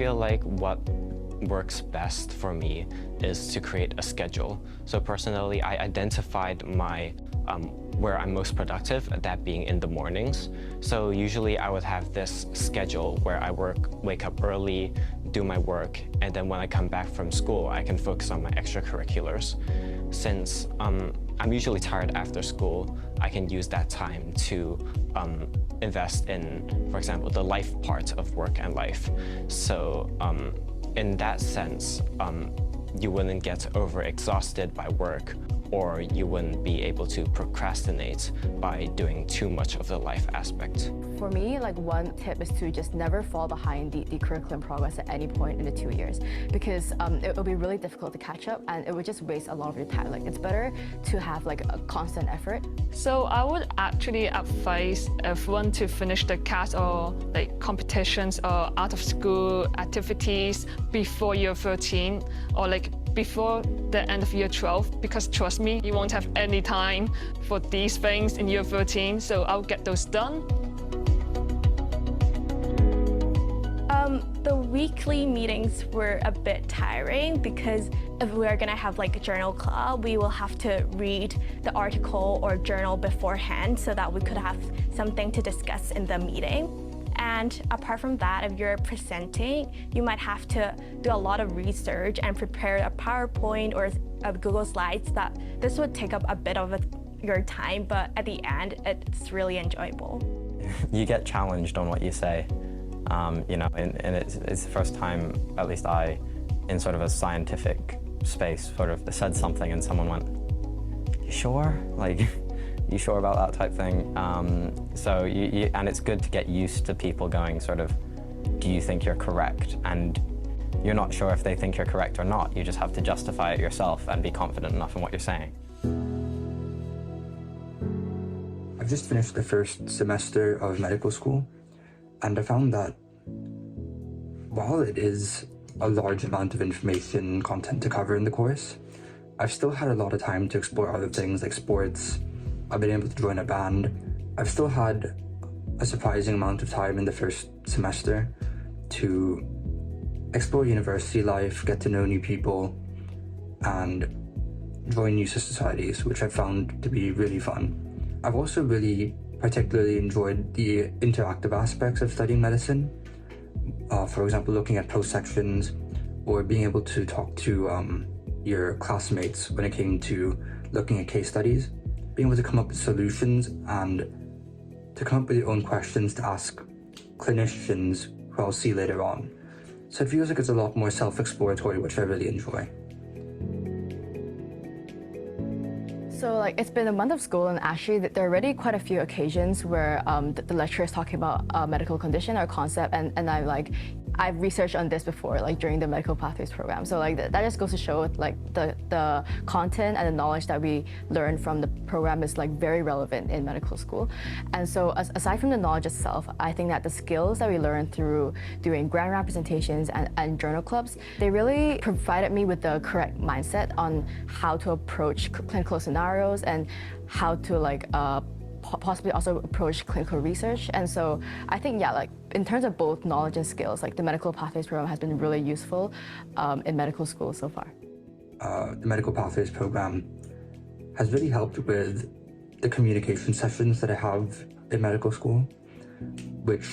feel like what works best for me is to create a schedule. So personally, I identified my where I'm most productive, that being in the mornings. So usually I would have this schedule where I wake up early, do my work, and then when I come back from school, I can focus on my extracurriculars. Since I'm usually tired after school, I can use that time to invest in, for example, the life part of work and life. So in that sense, you wouldn't get overexhausted by work, or you wouldn't be able to procrastinate by doing too much of the life aspect. For me, like one tip is to just never fall behind the curriculum progress at any point in the 2 years, because it'll be really difficult to catch up and it would just waste a lot of your time. Like it's better to have like a constant effort. So I would actually advise everyone to finish the CAS or like competitions or out of school activities before year 13 or like before the end of year 12, because trust me, you won't have any time for these things in year 13, so I'll get those done. The weekly meetings were a bit tiring because if we are going to have like a journal club, we will have to read the article or journal beforehand so that we could have something to discuss in the meeting. And apart from that, if you're presenting, you might have to do a lot of research and prepare a PowerPoint or a Google Slides. That this would take up a bit of your time, but at the end, it's really enjoyable. You get challenged on what you say. You know, and it's the first time, at least in sort of a scientific space, sort of said something and someone went, "You sure? Like, you sure about that?" type thing. So and it's good to get used to people going sort of, "Do you think you're correct?" And you're not sure if they think you're correct or not. You just have to justify it yourself and be confident enough in what you're saying. I've just finished the first semester of medical school, and I found that while it is a large amount of information and content to cover in the course, I've still had a lot of time to explore other things like sports. I've been able to join a band. I've still had a surprising amount of time in the first semester to explore university life, get to know new people, and join new societies, which I've found to be really fun. I've also really particularly enjoyed the interactive aspects of studying medicine. For example, looking at post sections or being able to talk to your classmates when it came to looking at case studies, being able to come up with solutions and to come up with your own questions to ask clinicians who I'll see later on. So it feels like it's a lot more self-exploratory, which I really enjoy. So like it's been a month of school, and actually there are already quite a few occasions where the lecturer is talking about a medical condition or concept, and I've researched on this before, like during the medical pathways program. So like that just goes to show like the content and the knowledge that we learn from the program is like very relevant in medical school. And so aside from the knowledge itself, I think that the skills that we learn through doing grand representations and journal clubs, they really provided me with the correct mindset on how to approach clinical scenarios and how to like possibly also approach clinical research. And so I think, yeah, like in terms of both knowledge and skills, like the medical pathways program has been really useful in medical school so far. The medical pathways program has really helped with the communication sessions that I have in medical school, which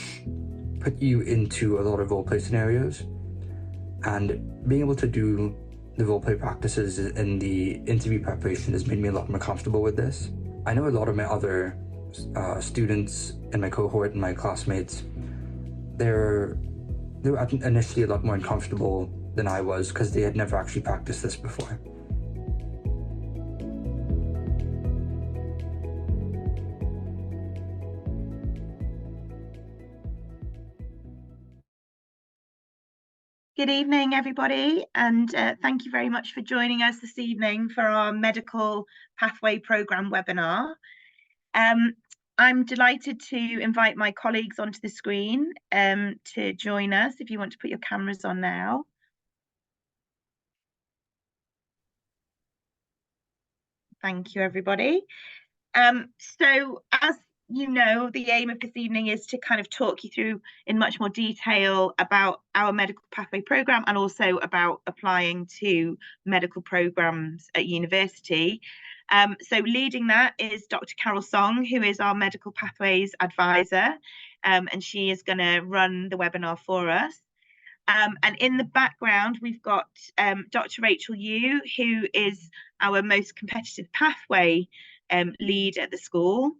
put you into a lot of role-play scenarios, and being able to do the role-play practices in the interview preparation has made me a lot more comfortable with this. I know a lot of my other students in my cohort and my classmates, they were initially a lot more uncomfortable than I was because they had never actually practiced this before. Good evening, everybody, and thank you very much for joining us this evening for our Medical Pathway Programme webinar. I'm delighted to invite my colleagues onto the screen to join us, if you want to put your cameras on now. Thank you, everybody. So as you know, the aim of this evening is to kind of talk you through in much more detail about our medical pathway programme and also about applying to medical programmes at university. So leading that is Dr. Carol Song, who is our medical pathways advisor, and she is going to run the webinar for us. And in the background, we've got Dr. Rachel Yu, who is our most competitive pathway lead at the school.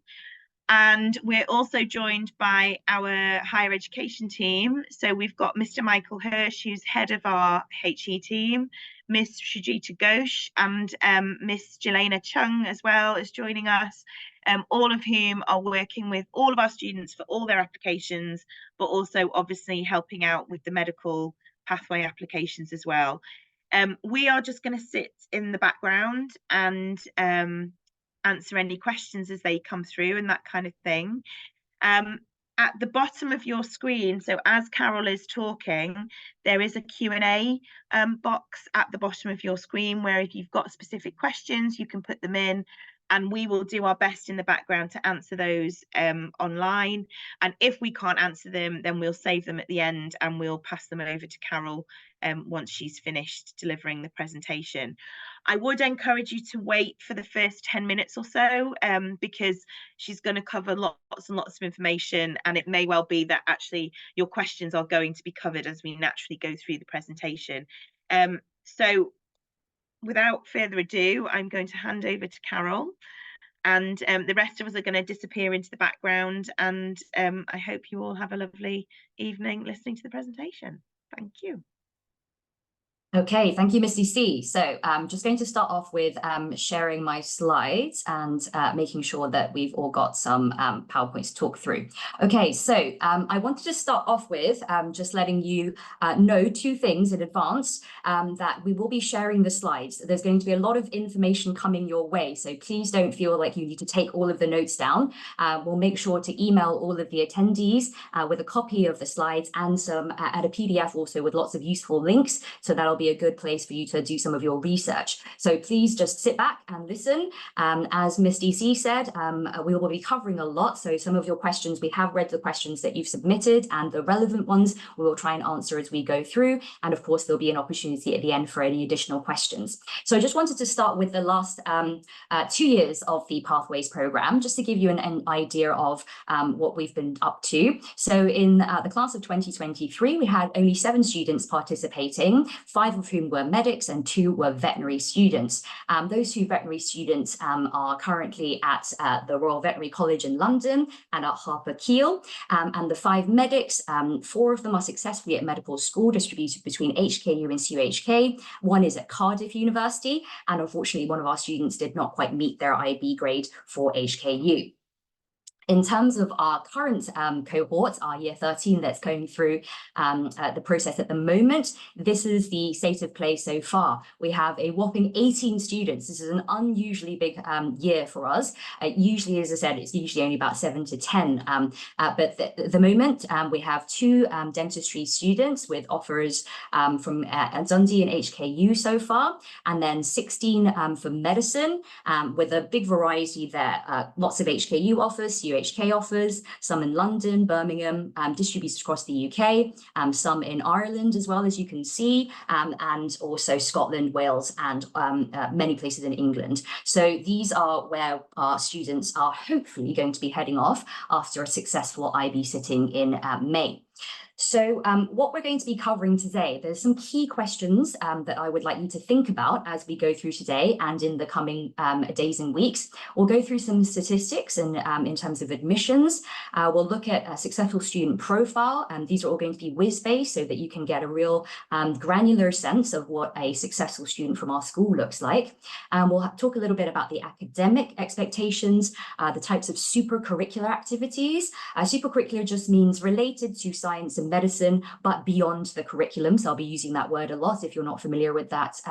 And we're also joined by our higher education team. So we've got Mr. Michael Hirsch, who's head of our HE team, Miss Shujita Ghosh, and Miss Jelena Chung as well is joining us, all of whom are working with all of our students for all their applications, but also obviously helping out with the medical pathway applications as well. We are just going to sit in the background and answer any questions as they come through and that kind of thing. At the bottom of your screen, so as Carol is talking, there is a Q&A box at the bottom of your screen where if you've got specific questions, you can put them in and we will do our best in the background to answer those online. And if we can't answer them, then we'll save them at the end and we'll pass them over to Carol once she's finished delivering the presentation. I would encourage you to wait for the first 10 minutes or so because she's going to cover lots and lots of information, and it may well be that actually your questions are going to be covered as we naturally go through the presentation. So without further ado, I'm going to hand over to Carol, and the rest of us are going to disappear into the background, and I hope you all have a lovely evening listening to the presentation. Thank you. Okay, thank you, Misty C. So I'm just going to start off with sharing my slides and making sure that we've all got some PowerPoints to talk through. Okay, so I wanted to start off with just letting you know two things in advance, that we will be sharing the slides. There's going to be a lot of information coming your way, so please don't feel like you need to take all of the notes down. We'll make sure to email all of the attendees with a copy of the slides and some at a PDF also with lots of useful links, so that'll be a good place for you to do some of your research. So please just sit back and listen. As Miss DC said, we will be covering a lot. So some of your questions, we have read the questions that you've submitted, and the relevant ones we will try and answer as we go through. And of course, there'll be an opportunity at the end for any additional questions. So I just wanted to start with the last 2 years of the Pathways program, just to give you an idea of what we've been up to. So in the class of 2023, we had only 7 students participating, 5 of whom were medics and 2 were veterinary students. Those 2 veterinary students are currently at the Royal Veterinary College in London and at Harper Keele. And the 5 medics, 4 of them are successfully at medical school, distributed between HKU and CUHK. 1 is at Cardiff University, and unfortunately one of our students did not quite meet their IB grade for HKU. In terms of our current cohort, our year 13 that's going through the process at the moment, this is the state of play so far. We have a whopping 18 students. This is an unusually big year for us. Usually, as I said, it's usually only about 7 to 10. But at the moment, we have 2 dentistry students with offers from Dundee and HKU so far, and then 16 for medicine, with a big variety there. Lots of HKU offers, CUHK offers, some in London, Birmingham, distributed across the UK, some in Ireland as well, as you can see, and also Scotland, Wales, and many places in England. So these are where our students are hopefully going to be heading off after a successful IB sitting in May. So what we're going to be covering today, there's some key questions that I would like you to think about as we go through today and in the coming days and weeks. We'll go through some statistics and in terms of admissions. We'll look at a successful student profile, and these are all going to be whiz-based so that you can get a real granular sense of what a successful student from our school looks like. We'll talk a little bit about the academic expectations, the types of supercurricular activities. Supercurricular just means related to science and medicine, but beyond the curriculum. So I'll be using that word a lot if you're not familiar with that,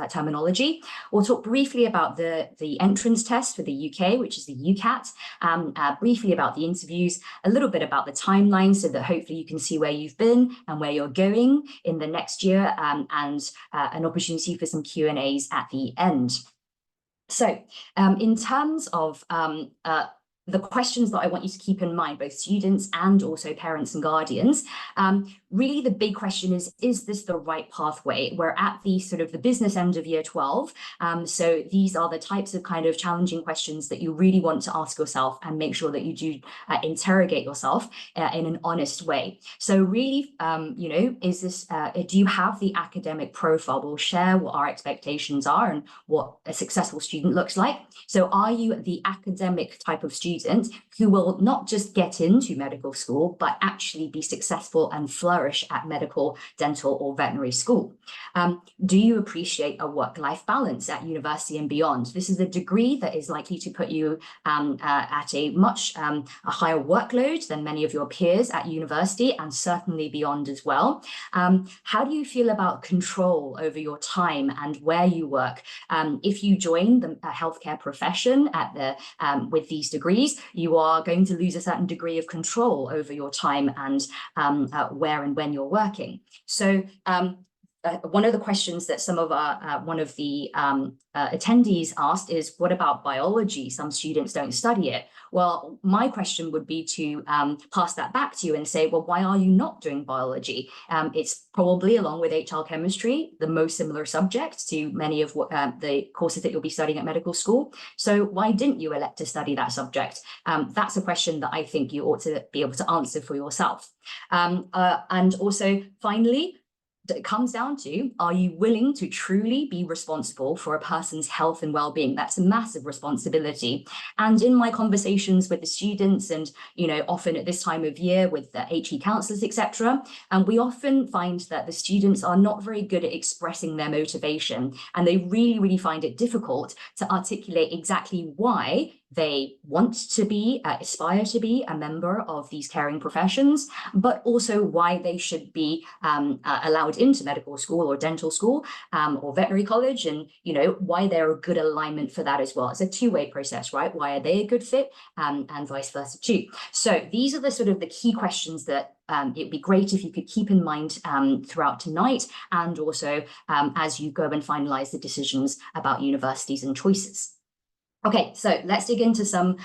terminology. We'll talk briefly about the entrance test for the UK, which is the UCAT, briefly about the interviews, a little bit about the timeline so that hopefully you can see where you've been and where you're going in the next year, and an opportunity for some Q&As at the end. So in terms of the questions that I want you to keep in mind, both students and also parents and guardians, really the big question is this the right pathway? We're at the sort of the business end of year 12. So these are the types of kind of challenging questions that you really want to ask yourself and make sure that you do interrogate yourself in an honest way. So really, you know, is this, do you have the academic profile? We'll share what our expectations are and what a successful student looks like. So are you the academic type of student who will not just get into medical school, but actually be successful and flourish at medical, dental, or veterinary school? Do you appreciate a work-life balance at university and beyond? This is a degree that is likely to put you at a much a higher workload than many of your peers at university and certainly beyond as well. How do you feel about control over your time and where you work? If you join the healthcare profession at the with these degrees, you are going to lose a certain degree of control over your time and where and when you're working. So one of the questions that some of our one of the attendees asked is, what about biology? Some students don't study it. Well, my question would be to pass that back to you and say, well, why are you not doing biology? It's probably, along with HR chemistry, the most similar subject to many of what, the courses that you'll be studying at medical school. So why didn't you elect to study that subject? That's a question that I think you ought to be able to answer for yourself. And also, finally, it comes down to, are you willing to truly be responsible for a person's health and well-being? That's a massive responsibility. And in my conversations with the students and, you know, often at this time of year with the HE counsellors, etc., and we often find that the students are not very good at expressing their motivation, and they really, really find it difficult to articulate exactly why they want to be, aspire to be a member of these caring professions, but also why they should be allowed into medical school or dental school or veterinary college, and, you know, why they're a good alignment for that as well. It's a two-way process, right? Why are they a good fit and vice versa too. So these are the sort of the key questions that it'd be great if you could keep in mind throughout tonight, and also as you go and finalize the decisions about universities and choices. Okay, so let's dig into some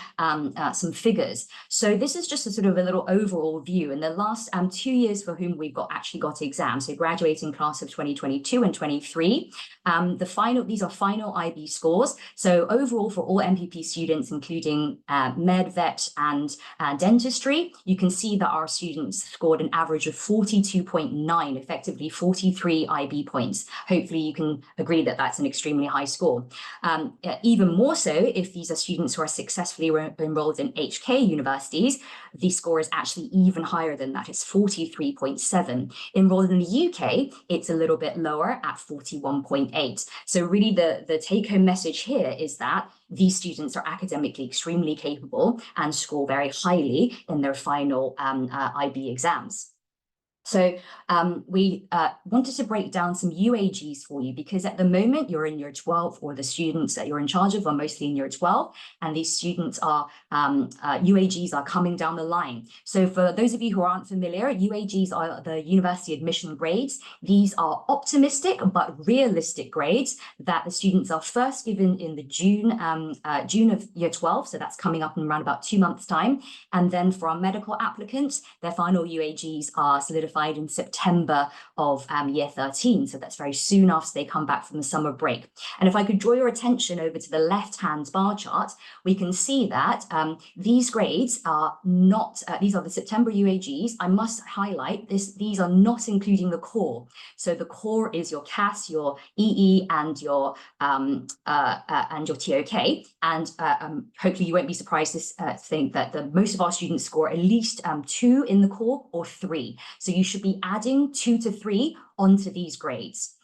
figures. So this is just a sort of a little overall view. In the last 2 years for whom we've actually got exams, so graduating class of 2022 and 23, these are final IB scores. So overall for all MPP students, including med, vet, and dentistry, you can see that our students scored an average of 42.9, effectively 43 IB points. Hopefully you can agree that that's an extremely high score. Even more so, if these are students who are successfully enrolled in HK universities, the score is actually even higher than that. It's 43.7. Enrolled in the UK, it's a little bit lower at 41.8. So really the take-home message here is that these students are academically extremely capable and score very highly in their final IB exams. So we wanted to break down some UAGs for you, because at the moment you're in year 12, or the students that you're in charge of are mostly in year 12, and these students are, UAGs are coming down the line. So for those of you who aren't familiar, UAGs are the university admission grades. These are optimistic but realistic grades that the students are first given in the June of year 12, so that's coming up in around about 2 months' time. And then for our medical applicants, their final UAGs are solidified in September of year 13. So that's very soon after they come back from the summer break. And if I could draw your attention over to the left-hand bar chart, we can see that these grades are not, these are the September UAGs. I must highlight this, these are not including the core. So the core is your CAS, your EE, and your TOK. And hopefully you won't be surprised to think that most of our students score at least 2 in the core or 3. So you should be adding 2 to 3 onto these grades.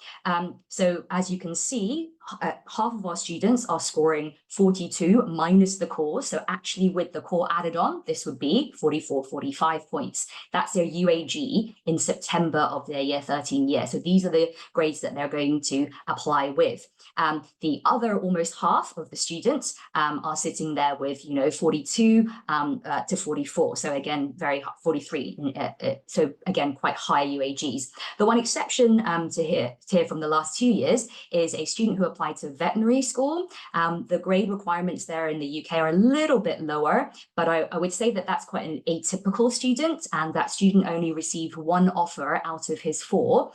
So as you can see, half of our students are scoring 42 minus the core. So actually with the core added on, this would be 44, 45 points. That's their UAG in September of their year 13 year. So these are the grades that they're going to apply with. The other almost half of the students are sitting there with, 42 to 44. So again, 43. So again, quite high UAGs. The one exception to hear from the last 2 years is a student who apply to veterinary school. The grade requirements there in the UK are a little bit lower, but I would say that that's quite an atypical student, and that student only received 1 offer out of his 4.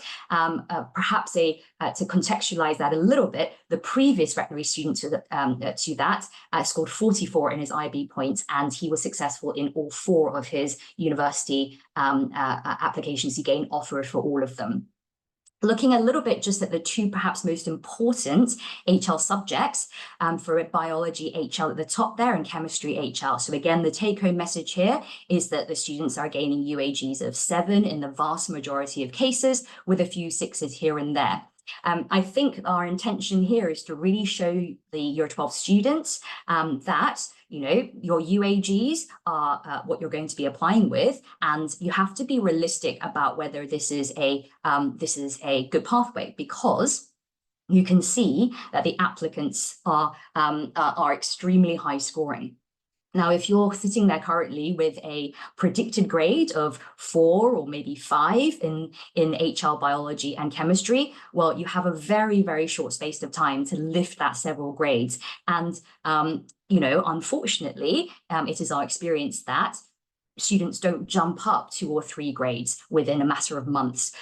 Perhaps to contextualize that a little bit, the previous veterinary student to that scored 44 in his IB points, and he was successful in all 4 of his university applications. He gained offers for all of them. Looking a little bit just at the 2 perhaps most important HL subjects, for biology HL at the top there and chemistry HL. So again, the take-home message here is that the students are gaining UAGs of 7 in the vast majority of cases, with a few 6s here and there. I think our intention here is to really show the Year 12 students that, you know, your UAGs are what you're going to be applying with, and you have to be realistic about whether this is a good pathway, because you can see that the applicants are extremely high scoring. Now, if you're sitting there currently with a predicted grade of 4 or maybe 5 in HL biology and chemistry, well, you have a very, very short space of time to lift that several grades. And, you know, unfortunately, it is our experience that students don't jump up 2 or 3 grades within a matter of months.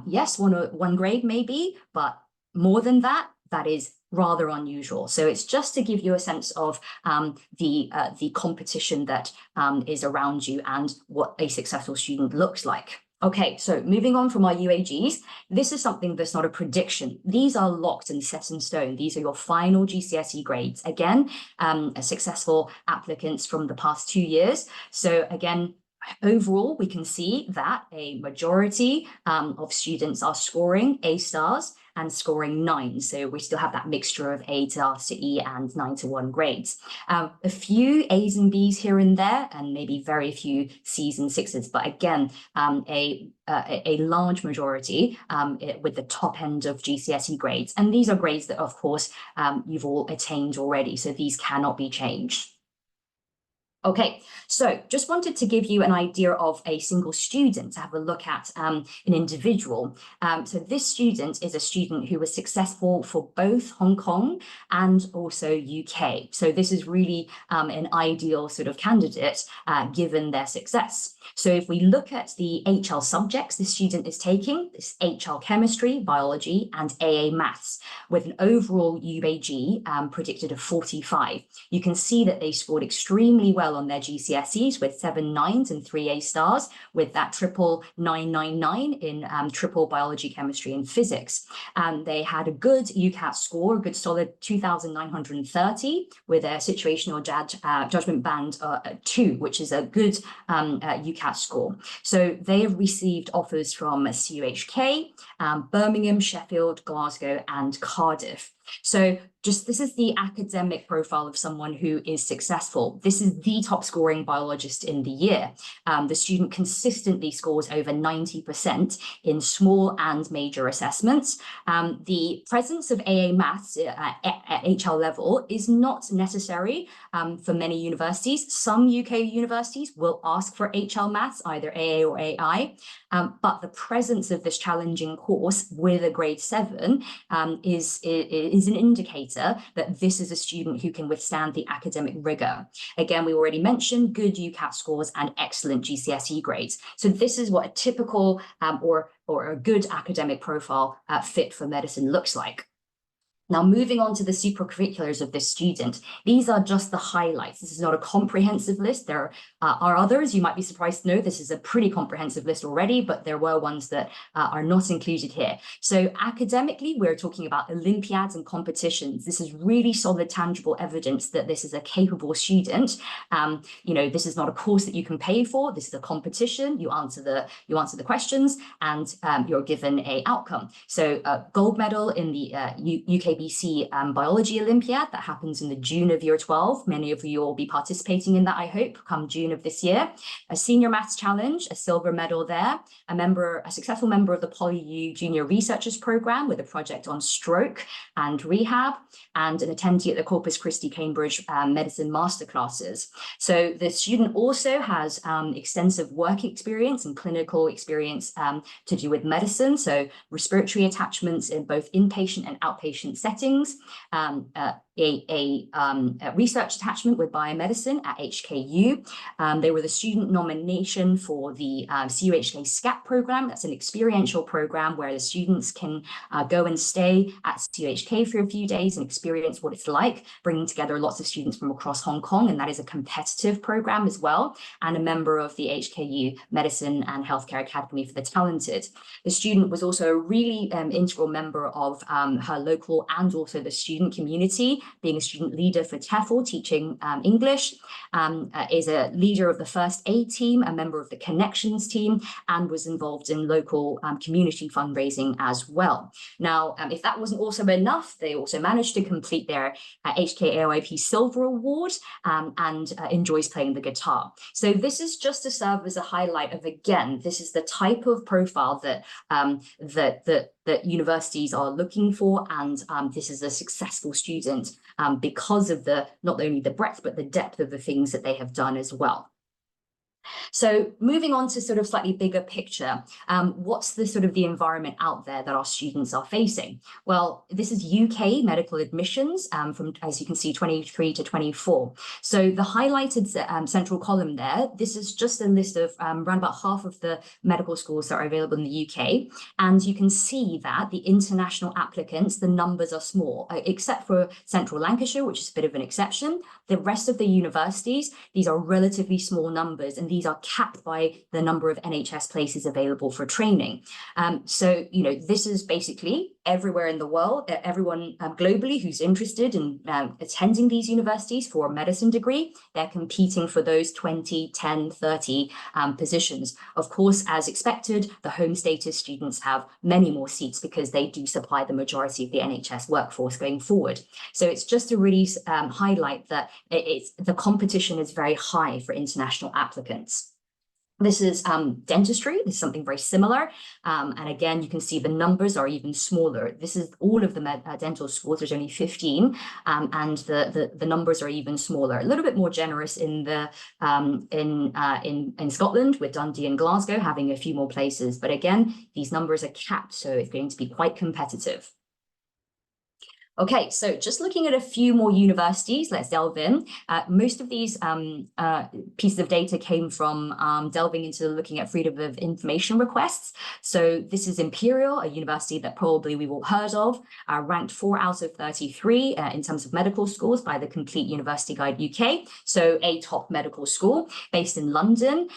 Yes, one grade maybe, but more than that, that is rather unusual. So it's just to give you a sense of the competition that is around you and what a successful student looks like. Okay, so moving on from our UAGs, this is something that's not a prediction. These are locked and set in stone. These are your final GCSE grades. Again, successful applicants from the past 2 years. So again, overall, we can see that a majority of students are scoring A stars and scoring 9. So we still have that mixture of A to E and 9 to 1 grades. A few A's and B's here and there, and maybe very few C's and 6s. But again, a large majority with the top end of GCSE grades. And these are grades that, of course, you've all attained already. So these cannot be changed. Okay, so just wanted to give you an idea of a single student to have a look at an individual. So this student is a student who was successful for both Hong Kong and also UK. So this is really an ideal sort of candidate given their success. So if we look at the HL subjects this student is taking, this HL chemistry, biology, and AA maths, with an overall UAG predicted of 45. You can see that they scored extremely well on their GCSEs with 7 9s and 3 A stars, with that triple 999 in triple biology, chemistry, and physics. They had a good UCAT score, a good solid 2,930, with a situational judgment band 2, which is a good UCAT score. So they have received offers from CUHK, Birmingham, Sheffield, Glasgow, and Cardiff. So this is the academic profile of someone who is successful. This is the top scoring biologist in the year. The student consistently scores over 90% in small and major assessments. The presence of AA maths at HL level is not necessary for many universities. Some UK universities will ask for HL maths, either AA or AI, but the presence of this challenging course with a grade 7 is an indicator that this is a student who can withstand the academic rigor. Again, we already mentioned good UCAT scores and excellent GCSE grades. So this is what a typical or a good academic profile fit for medicine looks like. Now, moving on to the supercurriculars of this student, these are just the highlights. This is not a comprehensive list. There are others. You might be surprised to know this is a pretty comprehensive list already, but there were ones that are not included here. So academically, we're talking about Olympiads and competitions. This is really solid, tangible evidence that this is a capable student. You know, this is not a course that you can pay for. This is a competition. You answer the questions, and you're given an outcome. So gold medal in the UKBC Biology Olympiad that happens in the June of year 12. Many of you will be participating in that, I hope, come June of this year. A senior maths challenge, a silver medal there. A successful member of the PolyU Junior Researchers Programme with a project on stroke and rehab, and an attendee at the Corpus Christi Cambridge Medicine Masterclasses. So the student also has extensive work experience and clinical experience to do with medicine, so respiratory attachments in both inpatient and outpatient settings, a research attachment with biomedicine at HKU. They were the student nomination for the CUHK SCAP program. That's an experiential program where the students can go and stay at CUHK for a few days and experience what it's like, bringing together lots of students from across Hong Kong. And that is a competitive program as well, and a member of the HKU Medicine and Healthcare Academy for the Talented. The student was also a really integral member of her local and also the student community, being a student leader for TEFL, teaching English, is a leader of the First Aid team, a member of the Connections team, and was involved in local community fundraising as well. Now, if that wasn't also enough, they also managed to complete their HKAOIP Silver Award and enjoys playing the guitar. So this is just to serve as a highlight of, again, this is the type of profile that that universities are looking for, and this is a successful student because of not only the breadth but the depth of the things that they have done as well. So moving on to sort of slightly bigger picture, what's the sort of the environment out there that our students are facing? Well, this is UK medical admissions from, as you can see, 23 to 24. So the highlighted central column there, this is just a list of around about half of the medical schools that are available in the UK. And you can see that the international applicants, the numbers are small, except for Central Lancashire, which is a bit of an exception. The rest of the universities, these are relatively small numbers, and these are capped by the number of NHS places available for training. So, you know, this is basically everywhere in the world, everyone globally who's interested in attending these universities for a medicine degree, they're competing for those 20, 10, 30 positions. Of course, as expected, the home status students have many more seats because they do supply the majority of the NHS workforce going forward. So it's just to really highlight that the competition is very high for international applicants. This is dentistry. This is something very similar. And again, you can see the numbers are even smaller. This is all of the dental schools. There's only 15, and the numbers are even smaller. A little bit more generous in Scotland, with Dundee and Glasgow having a few more places. But again, these numbers are capped, so it's going to be quite competitive. Okay, so just looking at a few more universities, let's delve in. Most of these pieces of data came from delving into looking at freedom of information requests. So this is Imperial, a university that probably we've all heard of, ranked 4 out of 33 in terms of medical schools by the Complete University Guide UK. So a top medical school based in London.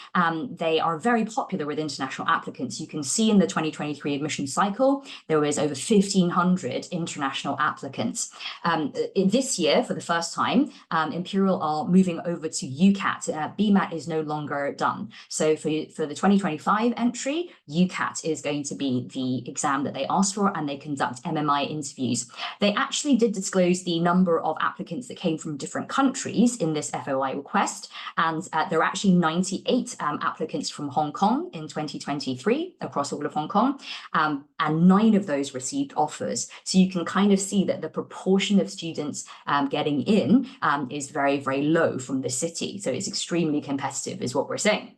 They are very popular with international applicants. You can see in the 2023 admission cycle, there was over 1,500 international applicants. This year, for the first time, Imperial are moving over to UCAT. BMAT is no longer done. So for the 2025 entry, UCAT is going to be the exam that they asked for, and they conduct MMI interviews. They actually did disclose the number of applicants that came from different countries in this FOI request, and there are actually 98 applicants from Hong Kong in 2023 across all of Hong Kong, and 9 of those received offers. So you can kind of see that the proportion of students getting in is very, very low from the city. So it's extremely competitive is what we're saying.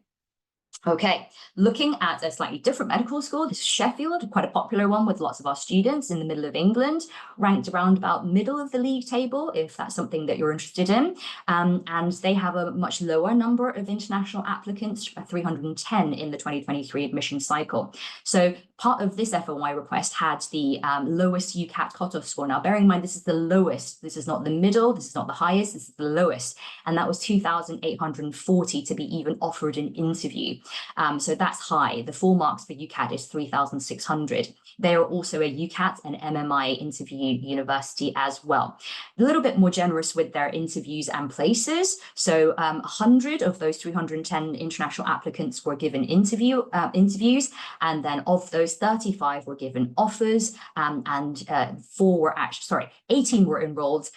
Okay, looking at a slightly different medical school, this is Sheffield, quite a popular one with lots of our students in the middle of England, ranked around about middle of the league table, if that's something that you're interested in. And they have a much lower number of international applicants, 310 in the 2023 admission cycle. So part of this FOI request had the lowest UCAT cutoff score. Now, bearing in mind, this is the lowest. This is not the middle. This is not the highest. This is the lowest. And that was 2,840 to be even offered an interview. So that's high. The full marks for UCAT is 3,600. They are also a UCAT and MMI interview university as well. A little bit more generous with their interviews and places. So 100 of those 310 international applicants were given interviews, and then of those 35 were given offers, and 18 were enrolled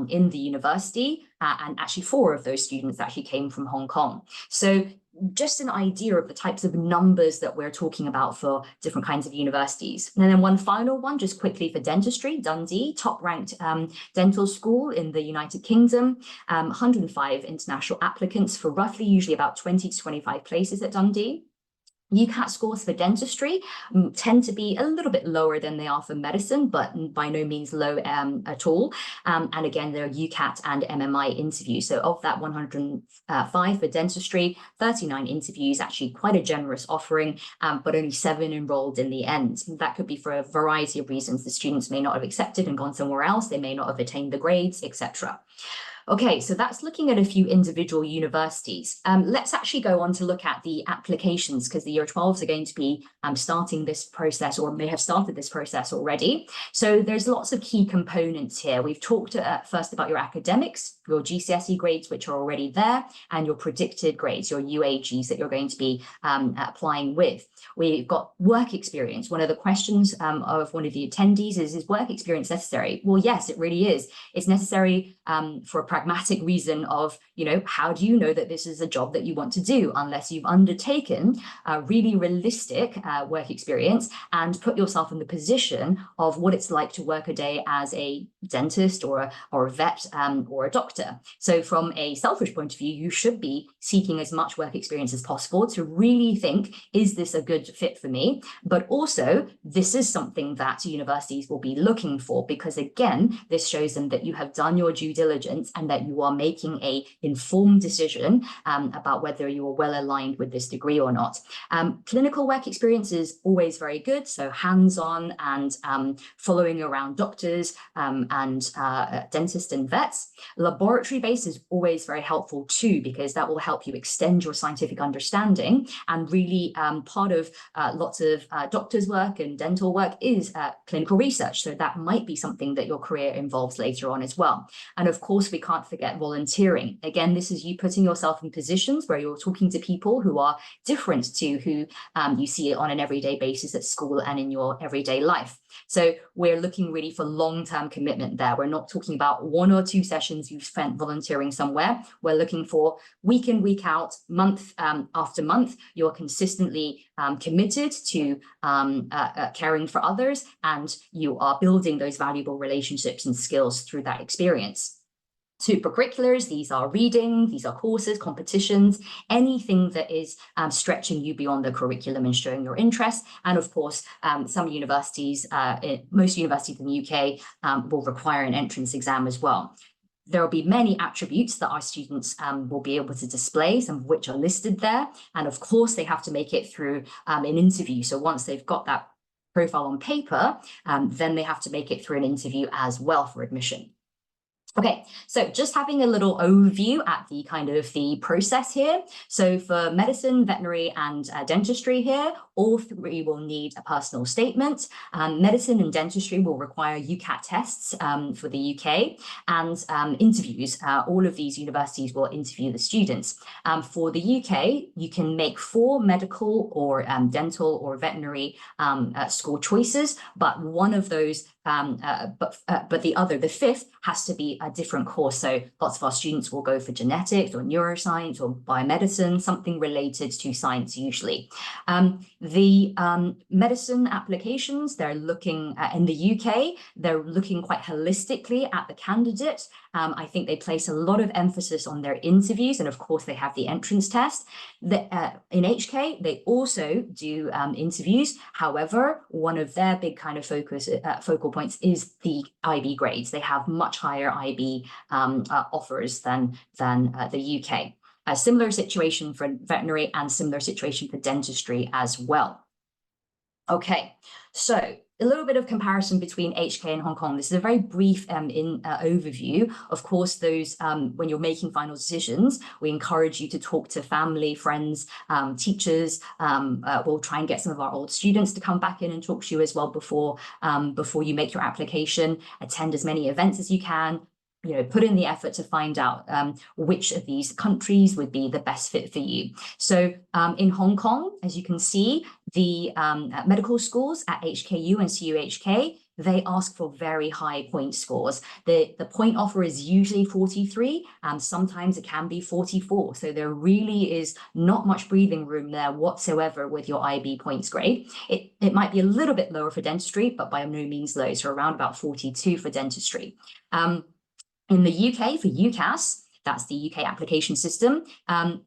in the university, and actually 4 of those students actually came from Hong Kong. So just an idea of the types of numbers that we're talking about for different kinds of universities. And then one final one, just quickly for dentistry, Dundee, top ranked dental school in the United Kingdom, 105 international applicants for roughly usually about 20 to 25 places at Dundee. UCAT scores for dentistry tend to be a little bit lower than they are for medicine, but by no means low at all. And again, there are UCAT and MMI interviews. So of that 105 for dentistry, 39 interviews, actually quite a generous offering, but only 7 enrolled in the end. That could be for a variety of reasons. The students may not have accepted and gone somewhere else. They may not have attained the grades, etc. Okay, so that's looking at a few individual universities. Let's actually go on to look at the applications, because the Year 12s are going to be starting this process, or may have started this process already. So there's lots of key components here. We've talked first about your academics, your GCSE grades, which are already there, and your predicted grades, your UAGs that you're going to be applying with. We've got work experience. One of the questions of one of the attendees is work experience necessary? Well, yes, it really is. It's necessary for a pragmatic reason of, how do you know that this is a job that you want to do unless you've undertaken a really realistic work experience and put yourself in the position of what it's like to work a day as a dentist or a vet or a doctor. So from a selfish point of view, you should be seeking as much work experience as possible to really think, is this a good fit for me? But also, this is something that universities will be looking for, because again, this shows them that you have done your due diligence and that you are making a informed decision about whether you are well aligned with this degree or not. Clinical work experience is always very good, so hands-on and following around doctors and dentists and vets. Laboratory-based is always very helpful too, because that will help you extend your scientific understanding, and really part of lots of doctors' work and dental work is clinical research, so that might be something that your career involves later on as well. And of course, we can't forget volunteering. Again, this is you putting yourself in positions where you're talking to people who are different to who you see on an everyday basis at school and in your everyday life. So we're looking really for long-term commitment there. We're not talking about 1 or 2 sessions you've spent volunteering somewhere. We're looking for week in, week out, month after month. You're consistently committed to caring for others, and you are building those valuable relationships and skills through that experience. Supercurriculars, these are reading, these are courses, competitions, anything that is stretching you beyond the curriculum and showing your interest. And of course, some universities, most universities in the UK will require an entrance exam as well. There will be many attributes that our students will be able to display, some of which are listed there. And of course, they have to make it through an interview. So once they've got that profile on paper, then they have to make it through an interview as well for admission. Okay, so just having a little overview at the kind of the process here. So for medicine, veterinary, and dentistry here, all 3 will need a personal statement. Medicine and dentistry will require UCAT tests for the UK, and interviews. All of these universities will interview the students. For the UK, you can make 4 medical or dental or veterinary school choices, but one of those but the 5th has to be a different course. So lots of our students will go for genetics or neuroscience or biomedicine, something related to science usually. The medicine applications, they're looking in the UK, they're looking quite holistically at the candidate. I think they place a lot of emphasis on their interviews, and of course they have the entrance test. In HK, they also do interviews. However, one of their big kind of focal points is the IB grades. They have much higher IB offers than the UK. A similar situation for veterinary and similar situation for dentistry as well. Okay, so a little bit of comparison between HK and Hong Kong. This is a very brief overview. Of course, those when you're making final decisions, we encourage you to talk to family, friends, teachers. We'll try and get some of our old students to come back in and talk to you as well before you make your application. Attend as many events as you can. Put in the effort to find out which of these countries would be the best fit for you. So in Hong Kong, as you can see, the medical schools at HKU and CUHK, they ask for very high point scores. The point offer is usually 43, and sometimes it can be 44. So there really is not much breathing room there whatsoever with your IB points grade. It might be a little bit lower for dentistry, but by no means low. So around about 42 for dentistry. In the UK, for UCAS, That's the UK application system.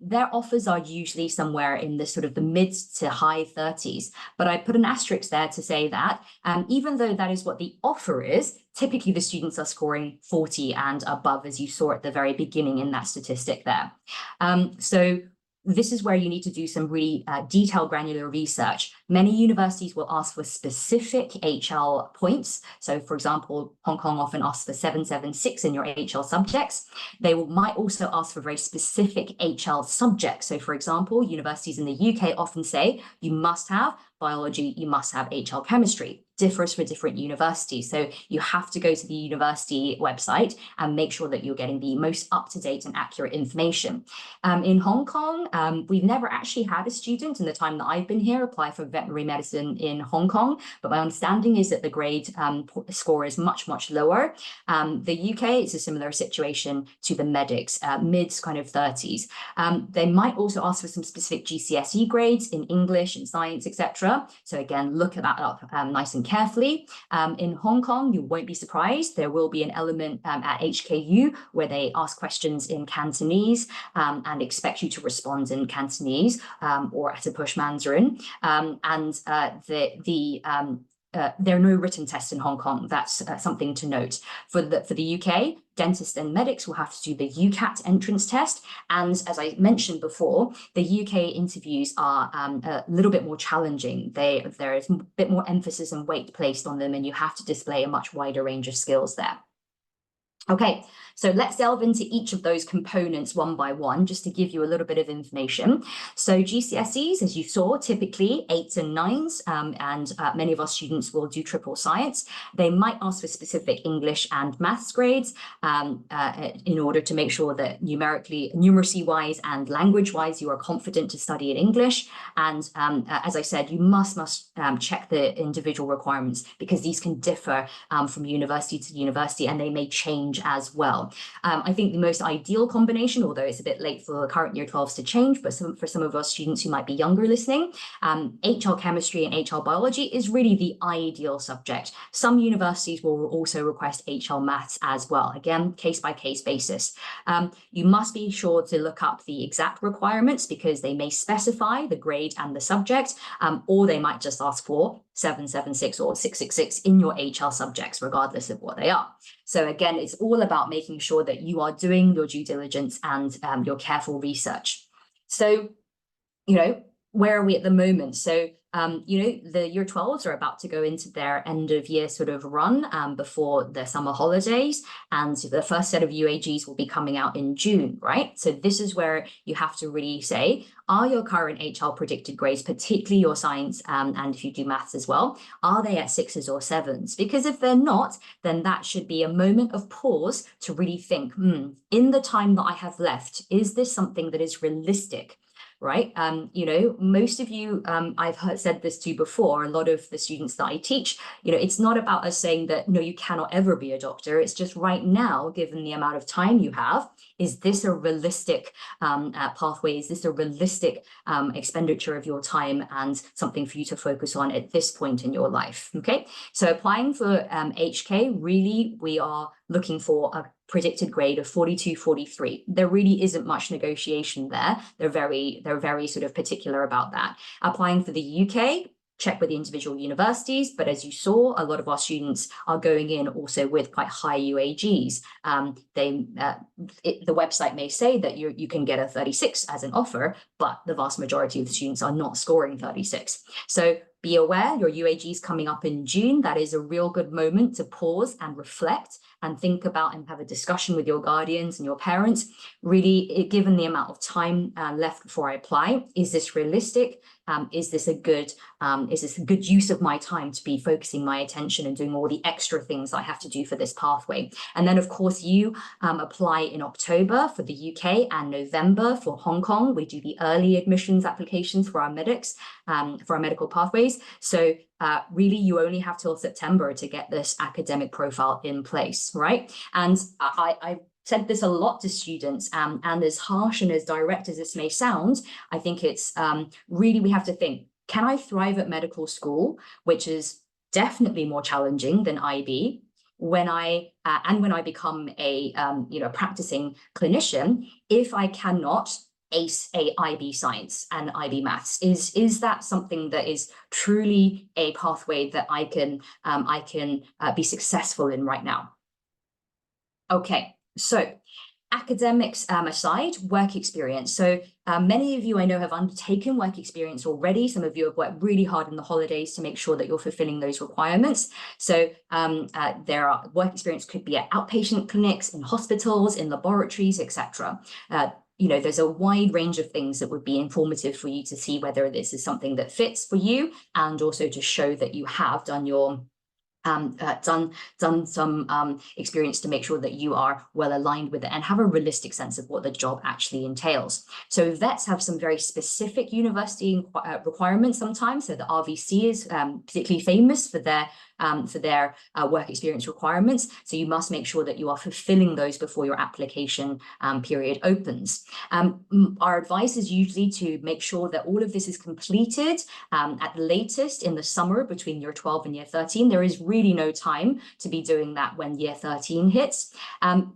Their offers are usually somewhere in the sort of the mid to high 30s. But I put an asterisk there to say that even though that is what the offer is, typically the students are scoring 40 and above, as you saw at the very beginning in that statistic there. So this is where you need to do some really detailed granular research. Many universities will ask for specific HL points. So for example, Hong Kong often asks for 776 in your HL subjects. They might also ask for very specific HL subjects. So for example, universities in the UK often say you must have biology, you must have HL chemistry. Differs for different universities. So you have to go to the university website and make sure that you're getting the most up-to-date and accurate information. In Hong Kong, we've never actually had a student in the time that I've been here apply for veterinary medicine in Hong Kong, but my understanding is that the grade score is much, much lower. The UK, it's a similar situation to the medics, mid kind of 30s. They might also ask for some specific GCSE grades in English and science, etc. So again, look at that up nice and carefully. In Hong Kong, you won't be surprised. There will be an element at HKU where they ask questions in Cantonese and expect you to respond in Cantonese or at a push Mandarin. There are no written tests in Hong Kong. That's something to note. For the UK, dentists and medics will have to do the UCAT entrance test. And as I mentioned before, the UK interviews are a little bit more challenging. There is a bit more emphasis and weight placed on them, and you have to display a much wider range of skills there. Okay, so let's delve into each of those components one by one, just to give you a little bit of information. So GCSEs, as you saw, typically 8s and 9s, and many of our students will do triple science. They might ask for specific English and maths grades in order to make sure that numeracy-wise and language-wise, you are confident to study in English. And as I said, you must check the individual requirements, because these can differ from university to university, and they may change as well. I think the most ideal combination, although it's a bit late for the current year 12s to change, but for some of our students who might be younger listening, HL chemistry and HL biology is really the ideal subject. Some universities will also request HL maths as well. Again, case by case basis. You must be sure to look up the exact requirements, because they may specify the grade and the subject, or they might just ask for 776 or 666 in your HL subjects, regardless of what they are. So again, it's all about making sure that you are doing your due diligence and your careful research. So, where are we at the moment? So, the year 12s are about to go into their end of year sort of run before the summer holidays. And the first set of UAGs will be coming out in June, right? So this is where you have to really say, are your current HL predicted grades, particularly your science, and if you do maths as well, are they at 6s or 7s? Because if they're not, then that should be a moment of pause to really think, in the time that I have left, is this something that is realistic? Right? Most of you, I've said this to you before, a lot of the students that I teach, it's not about us saying that, no, you cannot ever be a doctor. It's just right now, given the amount of time you have, is this a realistic pathway? Is this a realistic expenditure of your time and something for you to focus on at this point in your life? Okay, so applying for HK, really, we are looking for a predicted grade of 42, 43. There really isn't much negotiation there. They're very sort of particular about that. Applying for the UK, check with the individual universities, but as you saw, a lot of our students are going in also with quite high UAGs. The website may say that you can get a 36 as an offer, but the vast majority of the students are not scoring 36. So be aware, your UAG is coming up in June. That is a real good moment to pause and reflect and think about and have a discussion with your guardians and your parents. Really, given the amount of time left before I apply, is this realistic? Is this a good use of my time to be focusing my attention and doing all the extra things I have to do for this pathway? And then, of course, you apply in October for the UK and November for Hong Kong. We do the early admissions applications for our medics, for our medical pathways. So really, you only have till September to get this academic profile in place, right? And I said this a lot to students, and as harsh and as direct as this may sound, I think it's really, we have to think, can I thrive at medical school, which is definitely more challenging than IB? when I become a practicing clinician, if I cannot ace a IB Science and IB Maths? Is that something that is truly a pathway that I can be successful in right now? Okay, so academics aside, work experience. So many of you I know have undertaken work experience already. Some of you have worked really hard in the holidays to make sure that you're fulfilling those requirements. So there are work experience could be at outpatient clinics, in hospitals, in laboratories, etc. There's a wide range of things that would be informative for you to see whether this is something that fits for you, and also to show that you have done your done some experience to make sure that you are well aligned with it and have a realistic sense of what the job actually entails. So vets have some very specific university requirements sometimes. So the RVC is particularly famous for their work experience requirements. So you must make sure that you are fulfilling those before your application period opens. Our advice is usually to make sure that all of this is completed at the latest in the summer between year 12 and year 13. There is really no time to be doing that when year 13 hits.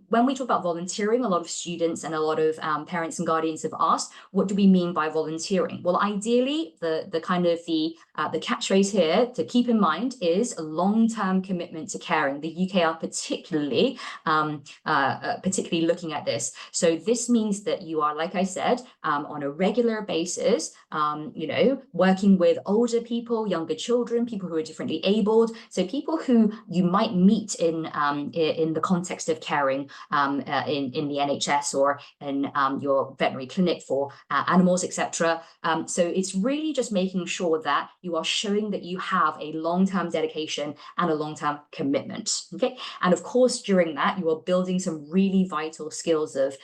When we talk about volunteering, a lot of students and a lot of parents and guardians have asked, what do we mean by volunteering? Well, ideally, the catchphrase here to keep in mind is a long-term commitment to caring. The UK are particularly looking at this. So this means that you are, like I said, on a regular basis, working with older people, younger children, people who are differently abled. So people who you might meet in the context of caring in the NHS or in your veterinary clinic for animals, etc. So it's really just making sure that you are showing that you have a long-term dedication and a long-term commitment. Okay, and of course during that you are building some really vital skills of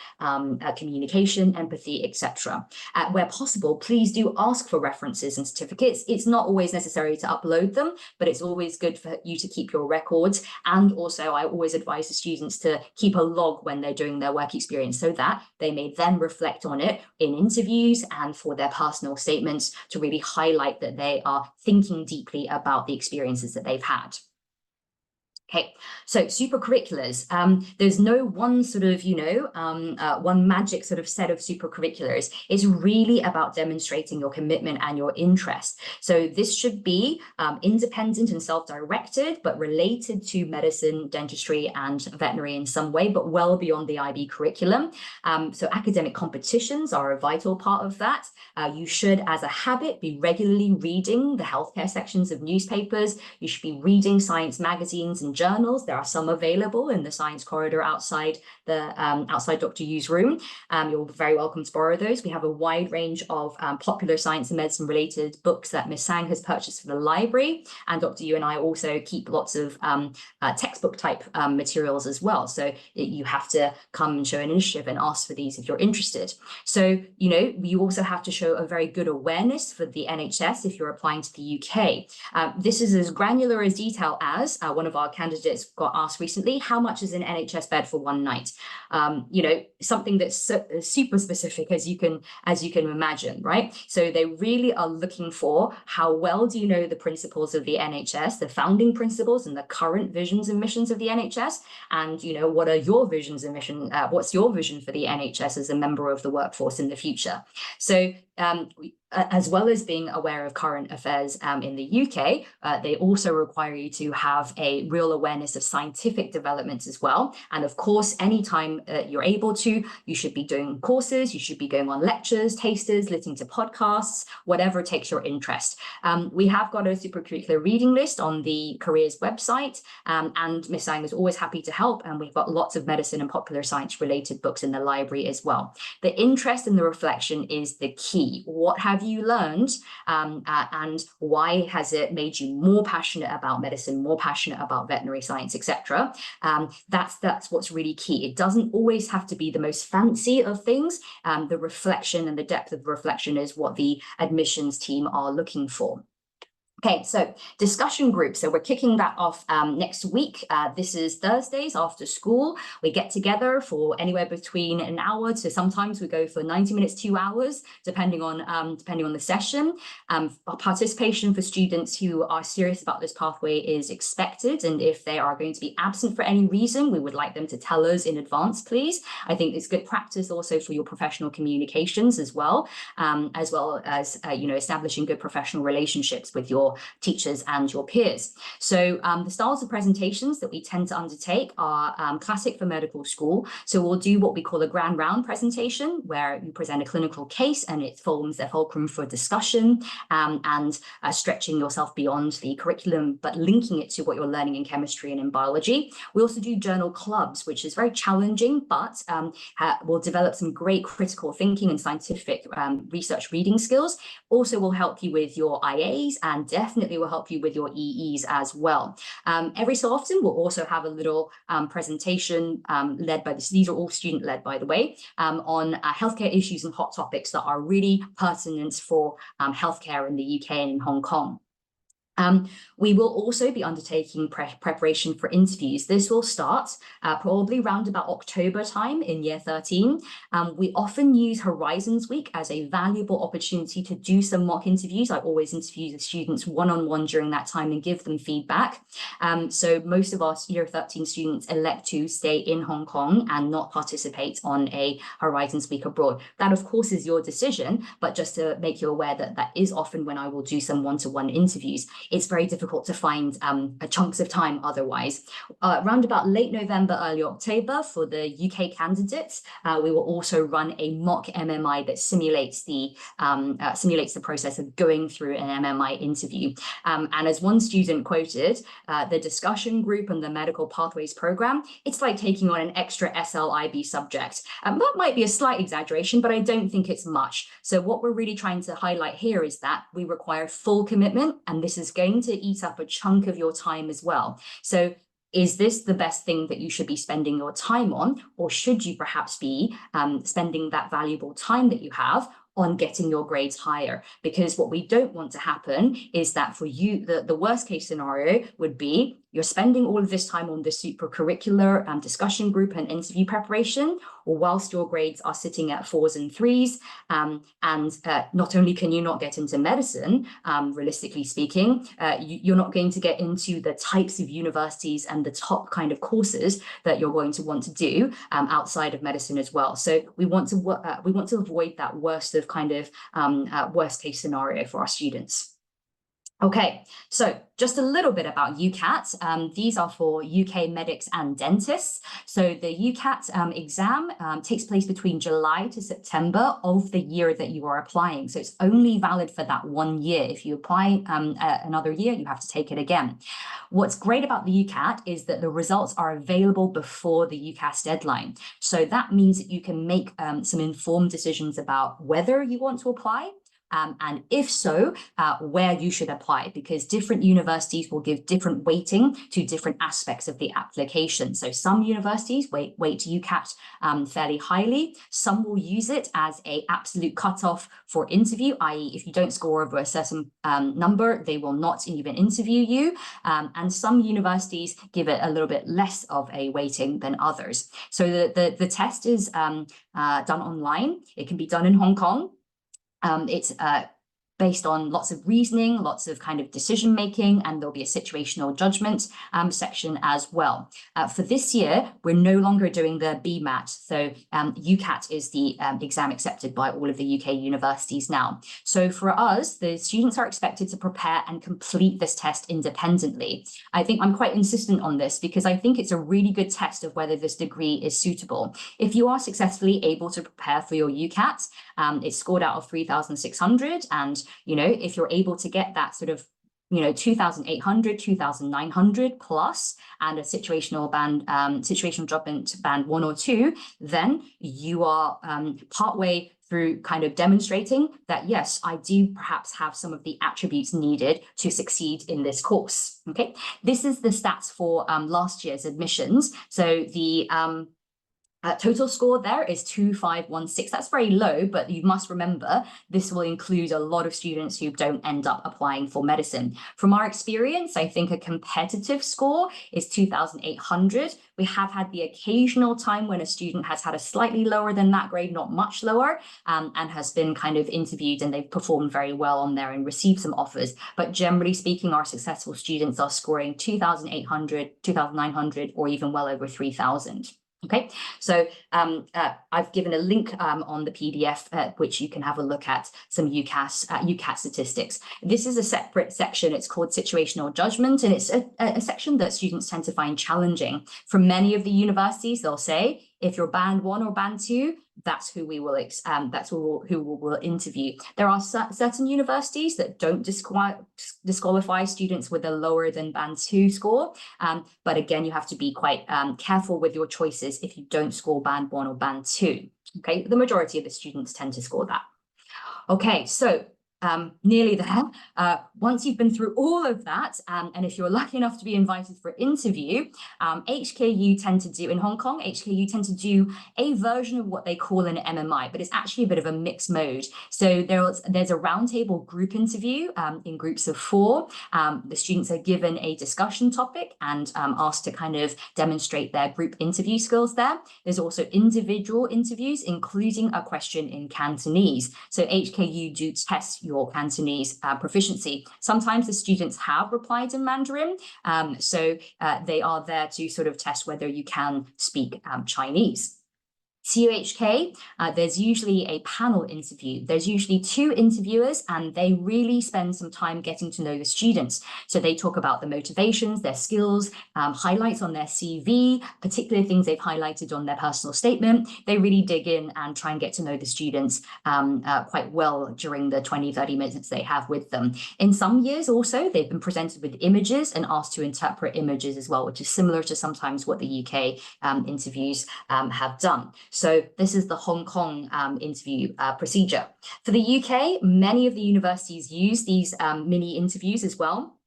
communication, empathy, etc. Where possible, please do ask for references and certificates. It's not always necessary to upload them, but it's always good for you to keep your records. And also I always advise the students to keep a log when they're doing their work experience so that they may then reflect on it in interviews and for their personal statements to really highlight that they are thinking deeply about the experiences that they've had. Okay, so supercurriculars. There's no one sort of, one magic sort of set of supercurriculars. It's really about demonstrating your commitment and your interest. So this should be independent and self-directed, but related to medicine, dentistry, and veterinary in some way, but well beyond the IB curriculum. So academic competitions are a vital part of that. You should, as a habit, be regularly reading the healthcare sections of newspapers. You should be reading science magazines and journals. There are some available in the science corridor outside Dr. Yu's room. You're very welcome to borrow those. We have a wide range of popular science and medicine related books that Ms. Sang has purchased for the library, and Dr. Yu and I also keep lots of textbook type materials as well. So you have to come and show an initiative and ask for these if you're interested. So you also have to show a very good awareness for the NHS if you're applying to the UK. This is as granular as detail as one of our candidates got asked recently, how much is an NHS bed for one night? Something that's super specific as you can imagine, right? So they really are looking for how well do you know the principles of the NHS, the founding principles and the current visions and missions of the NHS, and what are your visions and mission? What's your vision for the NHS as a member of the workforce in the future? So as well as being aware of current affairs in the UK, they also require you to have a real awareness of scientific developments as well. And of course, anytime you're able to, you should be doing courses, you should be going on lectures, tasters, listening to podcasts, whatever takes your interest. We have got a supercurricular reading list on the careers website, and Ms. Sang is always happy to help. And we've got lots of medicine and popular science related books in the library as well. The interest and the reflection is the key. What have you learned, and why has it made you more passionate about medicine, more passionate about veterinary science, etc. That's what's really key. It doesn't always have to be the most fancy of things. The reflection and the depth of reflection is what the admissions team are looking for. Okay, so discussion groups. So we're kicking that off next week. This is Thursdays after school. We get together for anywhere between an hour to sometimes we go for 90 minutes, 2 hours, depending on the session. Participation for students who are serious about this pathway is expected. And if they are going to be absent for any reason, we would like them to tell us in advance, please. I think it's good practice also for your professional communications as well as establishing good professional relationships with your teachers and your peers. So the styles of presentations that we tend to undertake are classic for medical school. So we'll do what we call a grand round presentation, where you present a clinical case and it forms a fulcrum for discussion and stretching yourself beyond the curriculum, but linking it to what you're learning in chemistry and in biology. We also do journal clubs, which is very challenging, but will develop some great critical thinking and scientific research reading skills. Also will help you with your IAs and definitely will help you with your EEs as well. Every so often, we'll also have a little presentation led by these are all student led, by the way, on healthcare issues and hot topics that are really pertinent for healthcare in the UK and in Hong Kong. We will also be undertaking preparation for interviews. This will start probably around about October time in year 13. We often use Horizons Week as a valuable opportunity to do some mock interviews. I always interview the students one-on-one during that time and give them feedback. So most of our year 13 students elect to stay in Hong Kong and not participate on a Horizons Week abroad. That, of course, is your decision, but just to make you aware that that is often when I will do some one-to-one interviews. It's very difficult to find chunks of time otherwise. Around about late November, early October, for the UK candidates, we will also run a mock MMI that simulates the process of going through an MMI interview. And as one student quoted, the discussion group and the medical pathways program, it's like taking on an extra SLIB subject. That might be a slight exaggeration, but I don't think it's much. So what we're really trying to highlight here is that we require full commitment, and this is going to eat up a chunk of your time as well. So is this the best thing that you should be spending your time on, or should you perhaps be spending that valuable time that you have on getting your grades higher? Because what we don't want to happen is that for you, the worst case scenario would be you're spending all of this time on the supercurricular discussion group and interview preparation, or whilst your grades are sitting at 4s and 3s, and not only can you not get into medicine, realistically speaking, you're not going to get into the types of universities and the top kind of courses that you're going to want to do outside of medicine as well. So we want to avoid that worst case scenario for our students. Okay, so just a little bit about UCAT. These are for UK medics and dentists. So the UCAT exam takes place between July to September of the year that you are applying. So it's only valid for that 1 year. If you apply another year, you have to take it again. What's great about the UCAT is that the results are available before the UCAS deadline. So that means that you can make some informed decisions about whether you want to apply, and if so, where you should apply, because different universities will give different weighting to different aspects of the application. So some universities weight UCAT fairly highly. Some will use it as an absolute cutoff for interview, i.e. if you don't score over a certain number, they will not even interview you. And some universities give it a little bit less of a weighting than others. So the test is done online. It can be done in Hong Kong. It's based on lots of reasoning, lots of kind of decision making, and there'll be a situational judgment section as well. For this year, we're no longer doing the BMAT. So UCAT is the exam accepted by all of the UK universities now. So for us, the students are expected to prepare and complete this test independently. I think I'm quite insistent on this because I think it's a really good test of whether this degree is suitable. If you are successfully able to prepare for your UCAT, it's scored out of 3,600, and if you're able to get that sort of 2,800, 2,900 plus, and a situational judgment band 1 or 2, then you are partway through kind of demonstrating that, yes, I do perhaps have some of the attributes needed to succeed in this course. Okay, this is the stats for last year's admissions. So the Total score there is 2516. That's very low, but you must remember this will include a lot of students who don't end up applying for medicine. From our experience, I think a competitive score is 2800. We have had the occasional time when a student has had a slightly lower than that grade, not much lower, and has been kind of interviewed and they've performed very well on there and received some offers. But generally speaking, our successful students are scoring 2800, 2900, or even well over 3000. Okay, so I've given a link on the PDF which you can have a look at some UCAS statistics. This is a separate section. It's called situational judgment, and it's a section that students tend to find challenging. For many of the universities, they'll say, if you're band 1 or band 2, that's who we will who we will interview. There are certain universities that don't disqualify students with a lower than band 2 score, but again, you have to be quite careful with your choices if you don't score band 1 or band 2. Okay, the majority of the students tend to score that. Okay, so nearly there. Once you've been through all of that, and if you're lucky enough to be invited for interview, HKU tend to do, in Hong Kong, HKU tend to do a version of what they call an MMI, but it's actually a bit of a mixed mode. So there's a roundtable group interview in groups of 4. The students are given a discussion topic and asked to kind of demonstrate their group interview skills there. There's also individual interviews, including a question in Cantonese. So HKU do test your Cantonese proficiency. Sometimes the students have replied in Mandarin, so they are there to sort of test whether you can speak Chinese. CUHK, there's usually a panel interview. There's usually 2 interviewers, and they really spend some time getting to know the students. So they talk about the motivations, their skills, highlights on their CV, particular things they've highlighted on their personal statement. They really dig in and try and get to know the students quite well during the 20-30 minutes they have with them. In some years also, they've been presented with images and asked to interpret images as well, which is similar to sometimes what the UK interviews have done. So this is the Hong Kong interview procedure. For the UK, many of the universities use these mini interviews as well.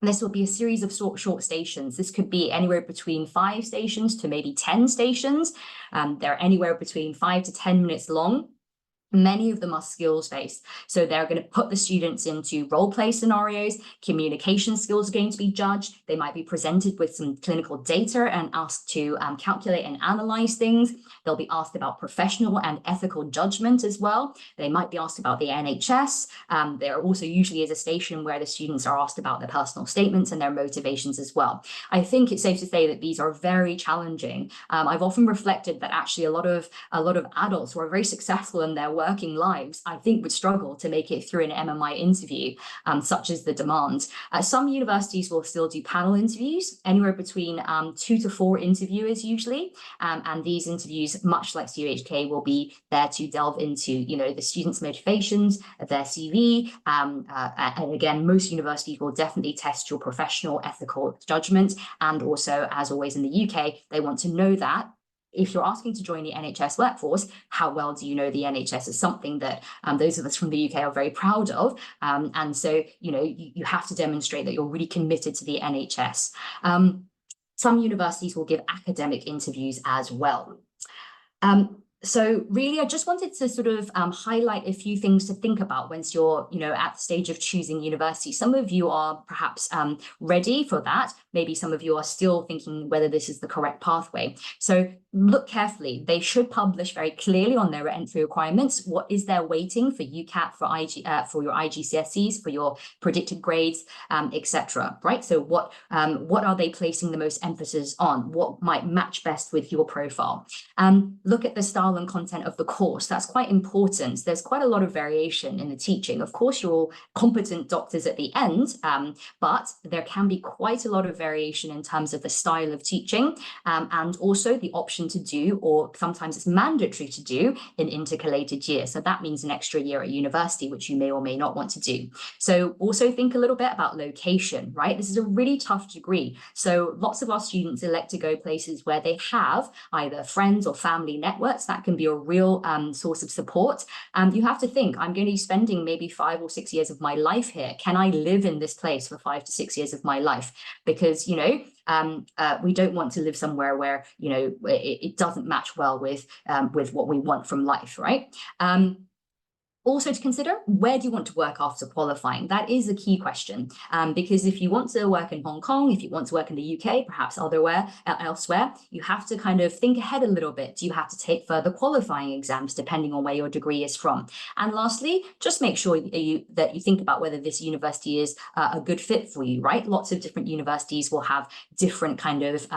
This will be a series of short stations. This could be anywhere between 5 stations to maybe 10 stations. They're anywhere between 5 to 10 minutes long. Many of them are skills-based. So they're going to put the students into role-play scenarios. Communication skills are going to be judged. They might be presented with some clinical data and asked to calculate and analyze things. They'll be asked about professional and ethical judgment as well. They might be asked about the NHS. There also usually is a station where the students are asked about their personal statements and their motivations as well. I think it's safe to say that these are very challenging. I've often reflected that actually a lot of adults who are very successful in their working lives, I think, would struggle to make it through an MMI interview, such as the demand. Some universities will still do panel interviews, anywhere between 2 to 4 interviewers usually, and these interviews, much like CUHK, will be there to delve into, you know, the students' motivations, their CV, and again, most universities will definitely test your professional ethical judgment, and also, as always in the UK, they want to know that if you're asking to join the NHS workforce, how well do you know the NHS is something that those of us from the UK are very proud of. And so, you know, you have to demonstrate that you're really committed to the NHS. Some universities will give academic interviews as well. So really, I just wanted to sort of highlight a few things to think about once you're, you know, at the stage of choosing university. Some of you are perhaps ready for that. Maybe some of you are still thinking whether this is the correct pathway. So look carefully. They should publish very clearly on their entry requirements. What is their weighting for UCAT, for your IGCSEs, for your predicted grades, etc. Right? So what are they placing the most emphasis on? What might match best with your profile? Look at the style and content of the course. That's quite important. There's quite a lot of variation in the teaching. Of course, you're all competent doctors at the end, but there can be quite a lot of variation in terms of the style of teaching, and also the option to do, or sometimes it's mandatory to do, an intercalated year. So that means an extra year at university, which you may or may not want to do. So also think a little bit about location, right? This is a really tough degree. So lots of our students elect to go places where they have either friends or family networks. That can be a real source of support. You have to think, I'm going to be spending maybe 5 or 6 years of my life here. Can I live in this place for 5 to 6 years of my life? Because, you know, we don't want to live somewhere where, you know, it doesn't match well with what we want from life, right? Also to consider, where do you want to work after qualifying? That is a key question, because if you want to work in Hong Kong, if you want to work in the UK, perhaps elsewhere, you have to kind of think ahead a little bit. Do you have to take further qualifying exams depending on where your degree is from? And lastly, just make sure that you think about whether this university is a good fit for you, right? Lots of different universities will have different kind of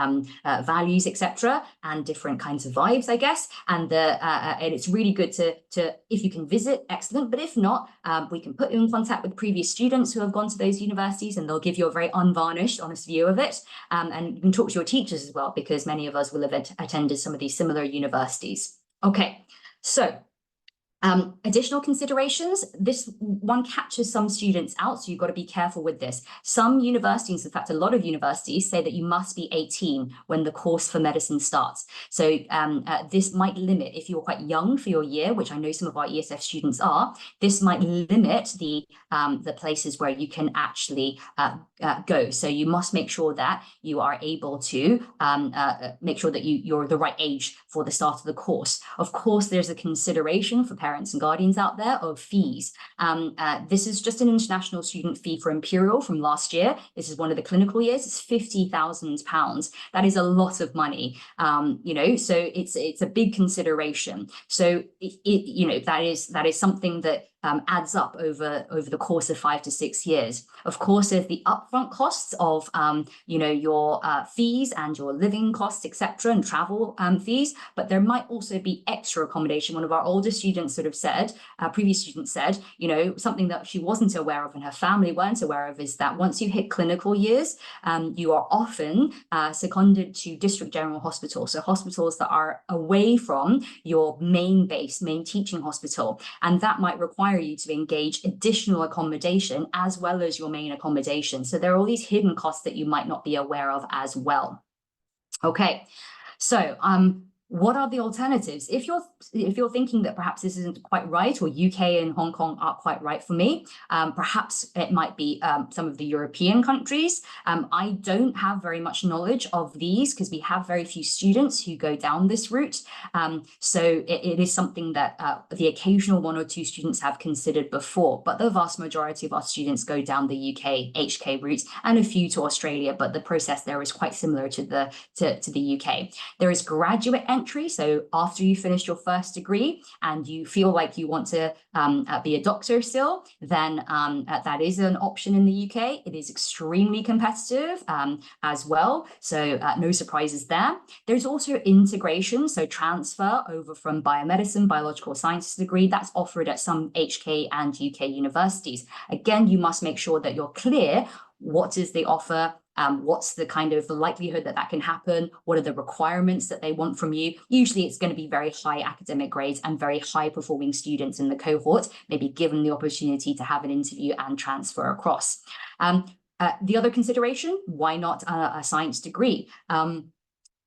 values, etc., and different kinds of vibes, I guess. And it's really good to if you can visit, excellent. But if not, we can put you in contact with previous students who have gone to those universities, and they'll give you a very unvarnished, honest view of it. And you can talk to your teachers as well, because many of us will have attended some of these similar universities. Okay, so additional considerations, this one catches some students out, so you've got to be careful with this. Some universities, in fact, a lot of universities say that you must be 18 when the course for medicine starts. So this might limit, if you're quite young for your year, which I know some of our ESF students are, this might limit the places where you can actually go. So you must make sure that you are able to make sure that you're the right age for the start of the course. Of course, there's a consideration for parents and guardians out there of fees. This is just an international student fee for Imperial from last year. This is one of the clinical years. It's £50,000. That is a lot of money, you know, so it's a big consideration. So you know, that is something that adds up over the course of 5 to 6 years. Of course, there's the upfront costs of you know, your fees and your living costs, etc., and travel fees, but there might also be extra accommodation. One of our older students sort of said, previous student said, you know, something that she wasn't aware of and her family weren't aware of is that once you hit clinical years, you are often seconded to district general hospitals, so hospitals that are away from your main base, main teaching hospital, and that might require you to engage additional accommodation as well as your main accommodation. So there are all these hidden costs that you might not be aware of as well. Okay, so what are the alternatives? If you're thinking that perhaps this isn't quite right, or UK and Hong Kong aren't quite right for me, perhaps it might be some of the European countries. I don't have very much knowledge of these because we have very few students who go down this route. So it is something that the occasional 1 or 2 students have considered before, but the vast majority of our students go down the UK HK route and a few to Australia, but the process there is quite similar to the UK. There is graduate entry. So after you finish your first degree and you feel like you want to be a doctor still, then that is an option in the UK. It is extremely competitive as well. So no surprises there. There's also integration, so transfer over from biomedicine, biological sciences degree. That's offered at some HK and UK universities. Again, you must make sure that you're clear. What is the offer? What's the kind of the likelihood that can happen? What are the requirements that they want from you? Usually it's going to be very high academic grades and very high performing students in the cohort, maybe given the opportunity to have an interview and transfer across. The other consideration, why not a science degree?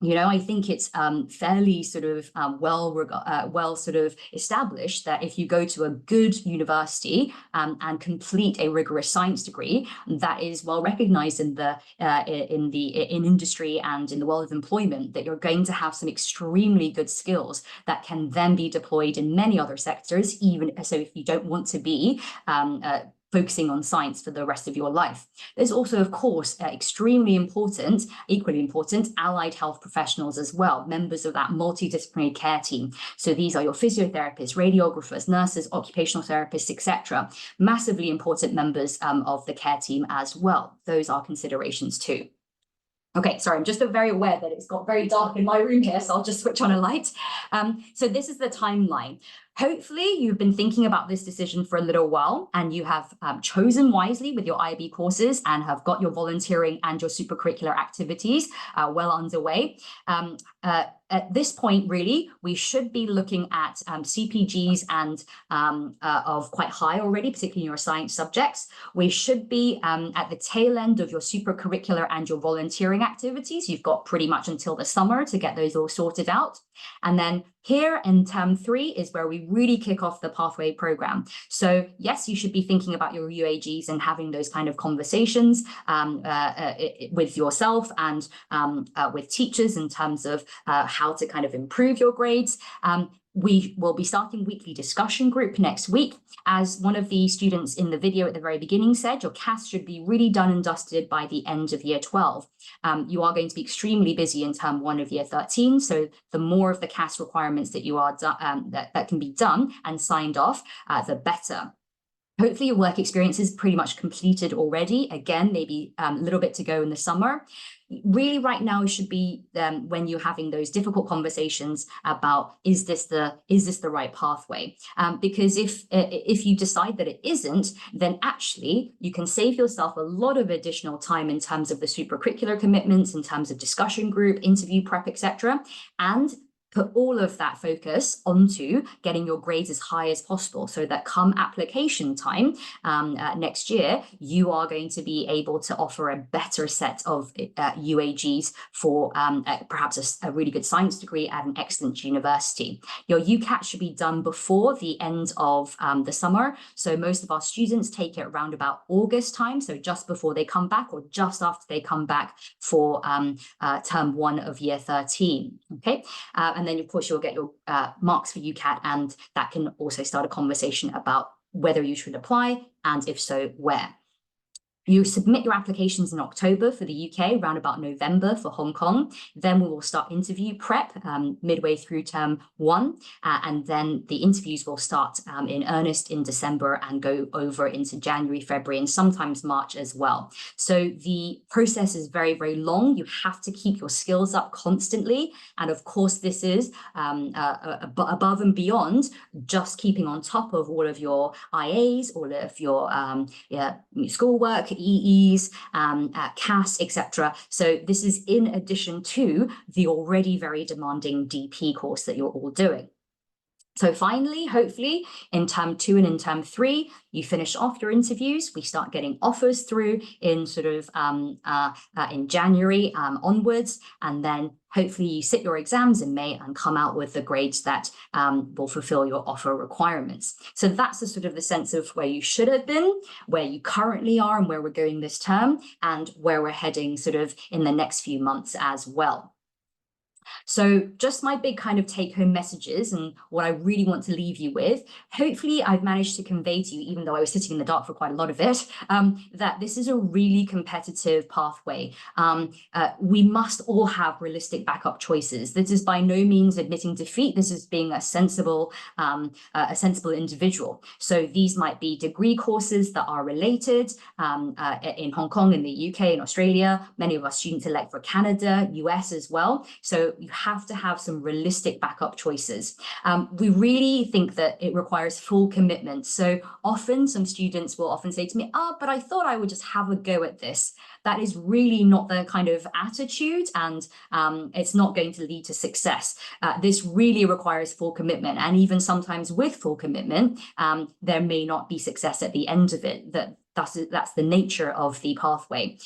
You know, I think it's fairly sort of well sort of established that if you go to a good university and complete a rigorous science degree that is well recognized in industry and in the world of employment, that you're going to have some extremely good skills that can then be deployed in many other sectors, even so if you don't want to be focusing on science for the rest of your life. There's also, of course, extremely important, equally important, allied health professionals as well, members of that multidisciplinary care team. So these are your physiotherapists, radiographers, nurses, occupational therapists, etc. Massively important members of the care team as well. Those are considerations too. Okay, sorry, I'm just very aware that it's got very dark in my room here, so I'll just switch on a light. So this is the timeline. Hopefully you've been thinking about this decision for a little while and you have chosen wisely with your IB courses and have got your volunteering and your supercurricular activities well underway. At this point, really, we should be looking at CPGs and of quite high already, particularly in your science subjects. We should be at the tail end of your supercurricular and your volunteering activities. You've got pretty much until the summer to get those all sorted out. And then Here in term 3 is where we really kick off the pathway program. So yes, you should be thinking about your UAGs and having those kind of conversations with yourself and with teachers in terms of how to kind of improve your grades. We will be starting weekly discussion group next week. As one of the students in the video at the very beginning said, your CAS should be really done and dusted by the end of year 12. You are going to be extremely busy in term 1 of year 13. So the more of the CAS requirements that you are that can be done and signed off, the better. Hopefully your work experience is pretty much completed already. Again, maybe a little bit to go in the summer. Really right now should be when you're having those difficult conversations about is this the right pathway? Because if you decide that it isn't, then actually you can save yourself a lot of additional time in terms of the supercurricular commitments, in terms of discussion group, interview prep, etc. And put all of that focus onto getting your grades as high as possible so that come application time next year, you are going to be able to offer a better set of UAGs for perhaps a really good science degree at an excellent university. Your UCAT should be done before the end of the summer. So most of our students take it around about August time, so just before they come back or just after they come back for term 1 of year 13, okay? And then, of course, you'll get your marks for UCAT, and that can also start a conversation about whether you should apply, and if so, where. You submit your applications in October for the UK, around about November for Hong Kong. Then we will start interview prep midway through term 1. And then the interviews will start in earnest in December and go over into January, February, and sometimes March as well. So the process is very, very long. You have to keep your skills up constantly. And of course, this is above and beyond just keeping on top of all of your IAs, all of your schoolwork, EEs, CAS, etc. So this is in addition to the already very demanding DP course that you're all doing. So finally, hopefully, in term 2 and in term 3, you finish off your interviews. We start getting offers through in sort of in January onwards, and then hopefully you sit your exams in May and come out with the grades that will fulfill your offer requirements. So that's the sort of the sense of where you should have been, where you currently are, and where we're going this term, and where we're heading sort of in the next few months as well. So just my big kind of take-home messages and what I really want to leave you with. Hopefully I've managed to convey to you, even though I was sitting in the dark for quite a lot of it, that this is a really competitive pathway. We must all have realistic backup choices. This is by no means admitting defeat. This is being a sensible individual. So these might be degree courses that are related in Hong Kong, in the UK, in Australia. Many of our students elect for Canada, US as well. So you have to have some realistic backup choices. We really think that it requires full commitment. So often some students will often say to me, oh, but I thought I would just have a go at this. That is really not the kind of attitude, and it's not going to lead to success. This really requires full commitment. And even sometimes with full commitment, there may not be success at the end of it. That's the nature of the pathway.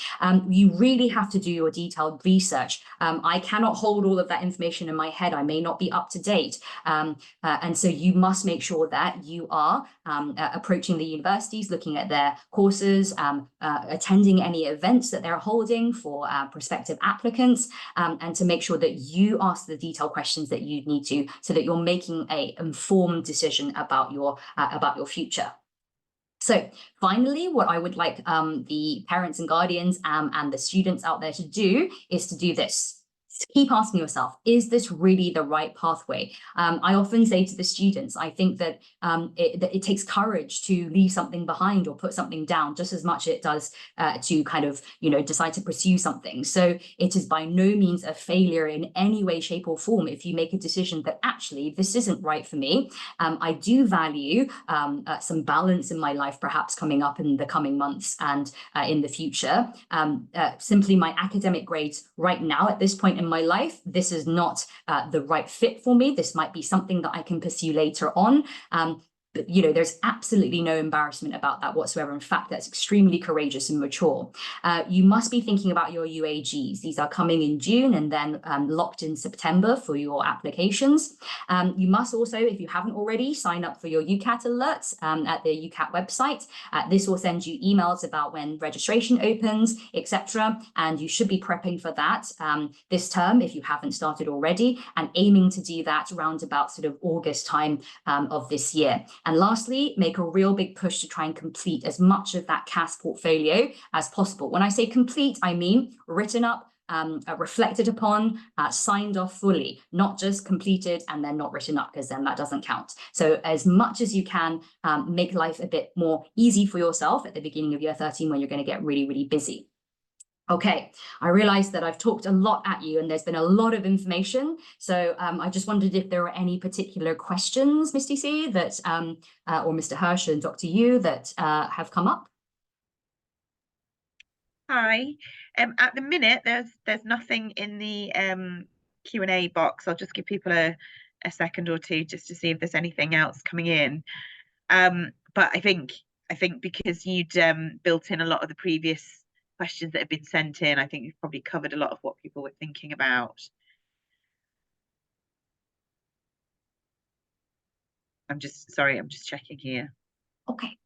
You really have to do your detailed research. I cannot hold all of that information in my head. I may not be up to date. And so you must make sure that you are approaching the universities, looking at their courses, attending any events that they're holding for prospective applicants, and to make sure that you ask the detailed questions that you need to, so that you're making an informed decision about your future. So finally, what I would like the parents and guardians and the students out there to do is to do this. Keep asking yourself, is this really the right pathway? I often say to the students, I think that it takes courage to leave something behind or put something down just as much as it does to kind of, decide to pursue something. So it is by no means a failure in any way, shape or form if you make a decision that actually this isn't right for me. I do value some balance in my life, perhaps coming up in the coming months and in the future. Simply my academic grades right now at this point in my life, this is not the right fit for me. This might be something that I can pursue later on. you know, there's absolutely no embarrassment about that whatsoever. In fact, that's extremely courageous and mature. You must be thinking about your UAGs. These are coming in June and then locked in September for your applications. You must also, if you haven't already, sign up for your UCAT alerts at the UCAT website. This will send you emails about when registration opens, etc. And you should be prepping for that this term if you haven't started already, and aiming to do that around about sort of August time of this year. And lastly, make a real big push to try and complete as much of that CAS portfolio as possible. When I say complete, I mean written up, reflected upon, signed off fully, not just completed and then not written up, because then that doesn't count. So as much as you can, make life a bit more easy for yourself at the beginning of year 13 when you're going to get really, really busy. Okay, I realize that I've talked a lot at you and there's been a lot of information. So I just wondered if there were any particular questions, Misty C, that, or Mr. Hirsch and Dr. Yu, that have come up. Hi. At the minute, there's nothing in the Q&A box. I'll just give people a second or two just to see if there's anything else coming in. But I think because you'd built in a lot of the previous questions that have been sent in, I think you've probably covered a lot of what people were thinking about. I'm just checking here. Okay.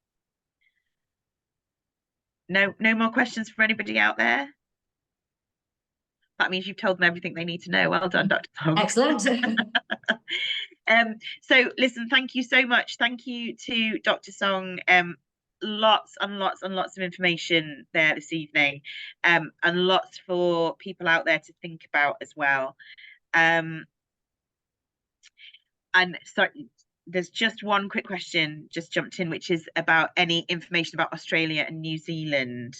No more questions from anybody out there? That means you've told them everything they need to know. Well done, Dr. Song. Excellent. So listen, thank you so much. Thank you to Dr. Song. Lots and lots and lots of information there this evening, and lots for people out there to think about as well. And sorry, there's just one quick question just jumped in, which is about any information about Australia and New Zealand.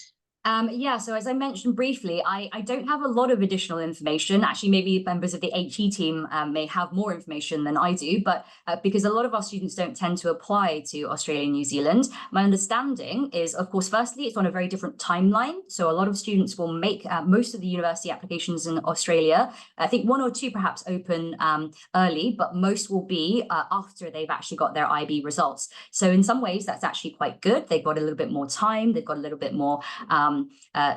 Yeah, so as I mentioned briefly, I don't have a lot of additional information. Actually, maybe members of the HE team may have more information than I do, but because a lot of our students don't tend to apply to Australia and New Zealand, my understanding is, of course, firstly, it's on a very different timeline. So a lot of students will make most of the university applications in Australia. I think one or two perhaps open early, but most will be after they've actually got their IB results. So in some ways, that's actually quite good. They've got a little bit more time. They've got a little bit more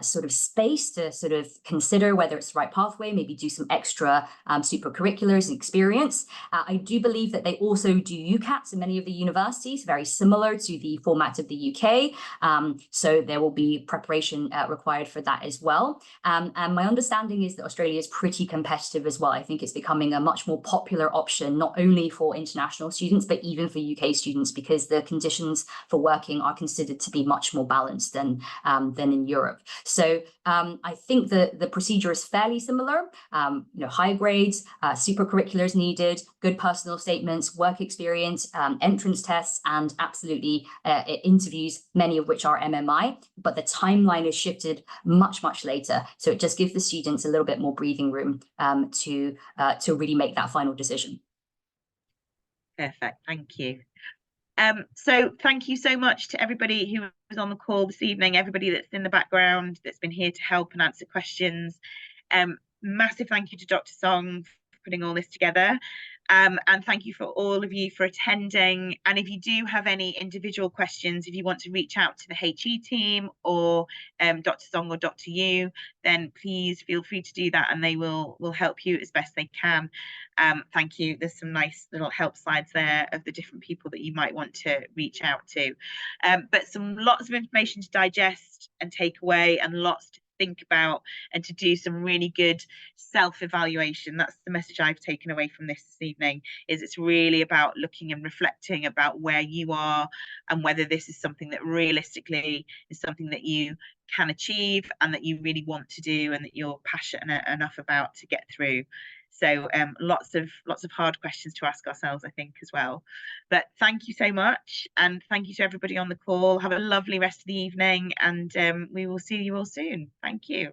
sort of space to sort of consider whether it's the right pathway, maybe do some extra supercurriculars and experience. I do believe that they also do UCATs in many of the universities, very similar to the format of the UK. So there will be preparation required for that as well. And my understanding is that Australia is pretty competitive as well. I think it's becoming a much more popular option, not only for international students, but even for UK students, because the conditions for working are considered to be much more balanced than in Europe. So I think the procedure is fairly similar. You know, high grades, supercurriculars needed, good personal statements, work experience, entrance tests, and absolutely interviews, many of which are MMI, but the timeline is shifted much, much later. So it just gives the students a little bit more breathing room to really make that final decision. Perfect, thank you. So thank you so much to everybody who was on the call this evening, everybody that's in the background that's been here to help and answer questions. Massive thank you to Dr. Song for putting all this together. And thank you for all of you for attending. And if you do have any individual questions, if you want to reach out to the HE team or Dr. Song or Dr. Yu, then please feel free to do that and they will help you as best they can. Thank you. There's some nice little help slides there of the different people that you might want to reach out to. But lots of information to digest and take away, and lots to think about and to do some really good self-evaluation. That's the message I've taken away from this evening, is it's really about looking and reflecting about where you are and whether this is something that realistically is something that you can achieve and that you really want to do and that you're passionate enough about to get through. So lots of hard questions to ask ourselves, I think, as well. But thank you so much, and thank you to everybody on the call. Have a lovely rest of the evening, and we will see you all soon. Thank you.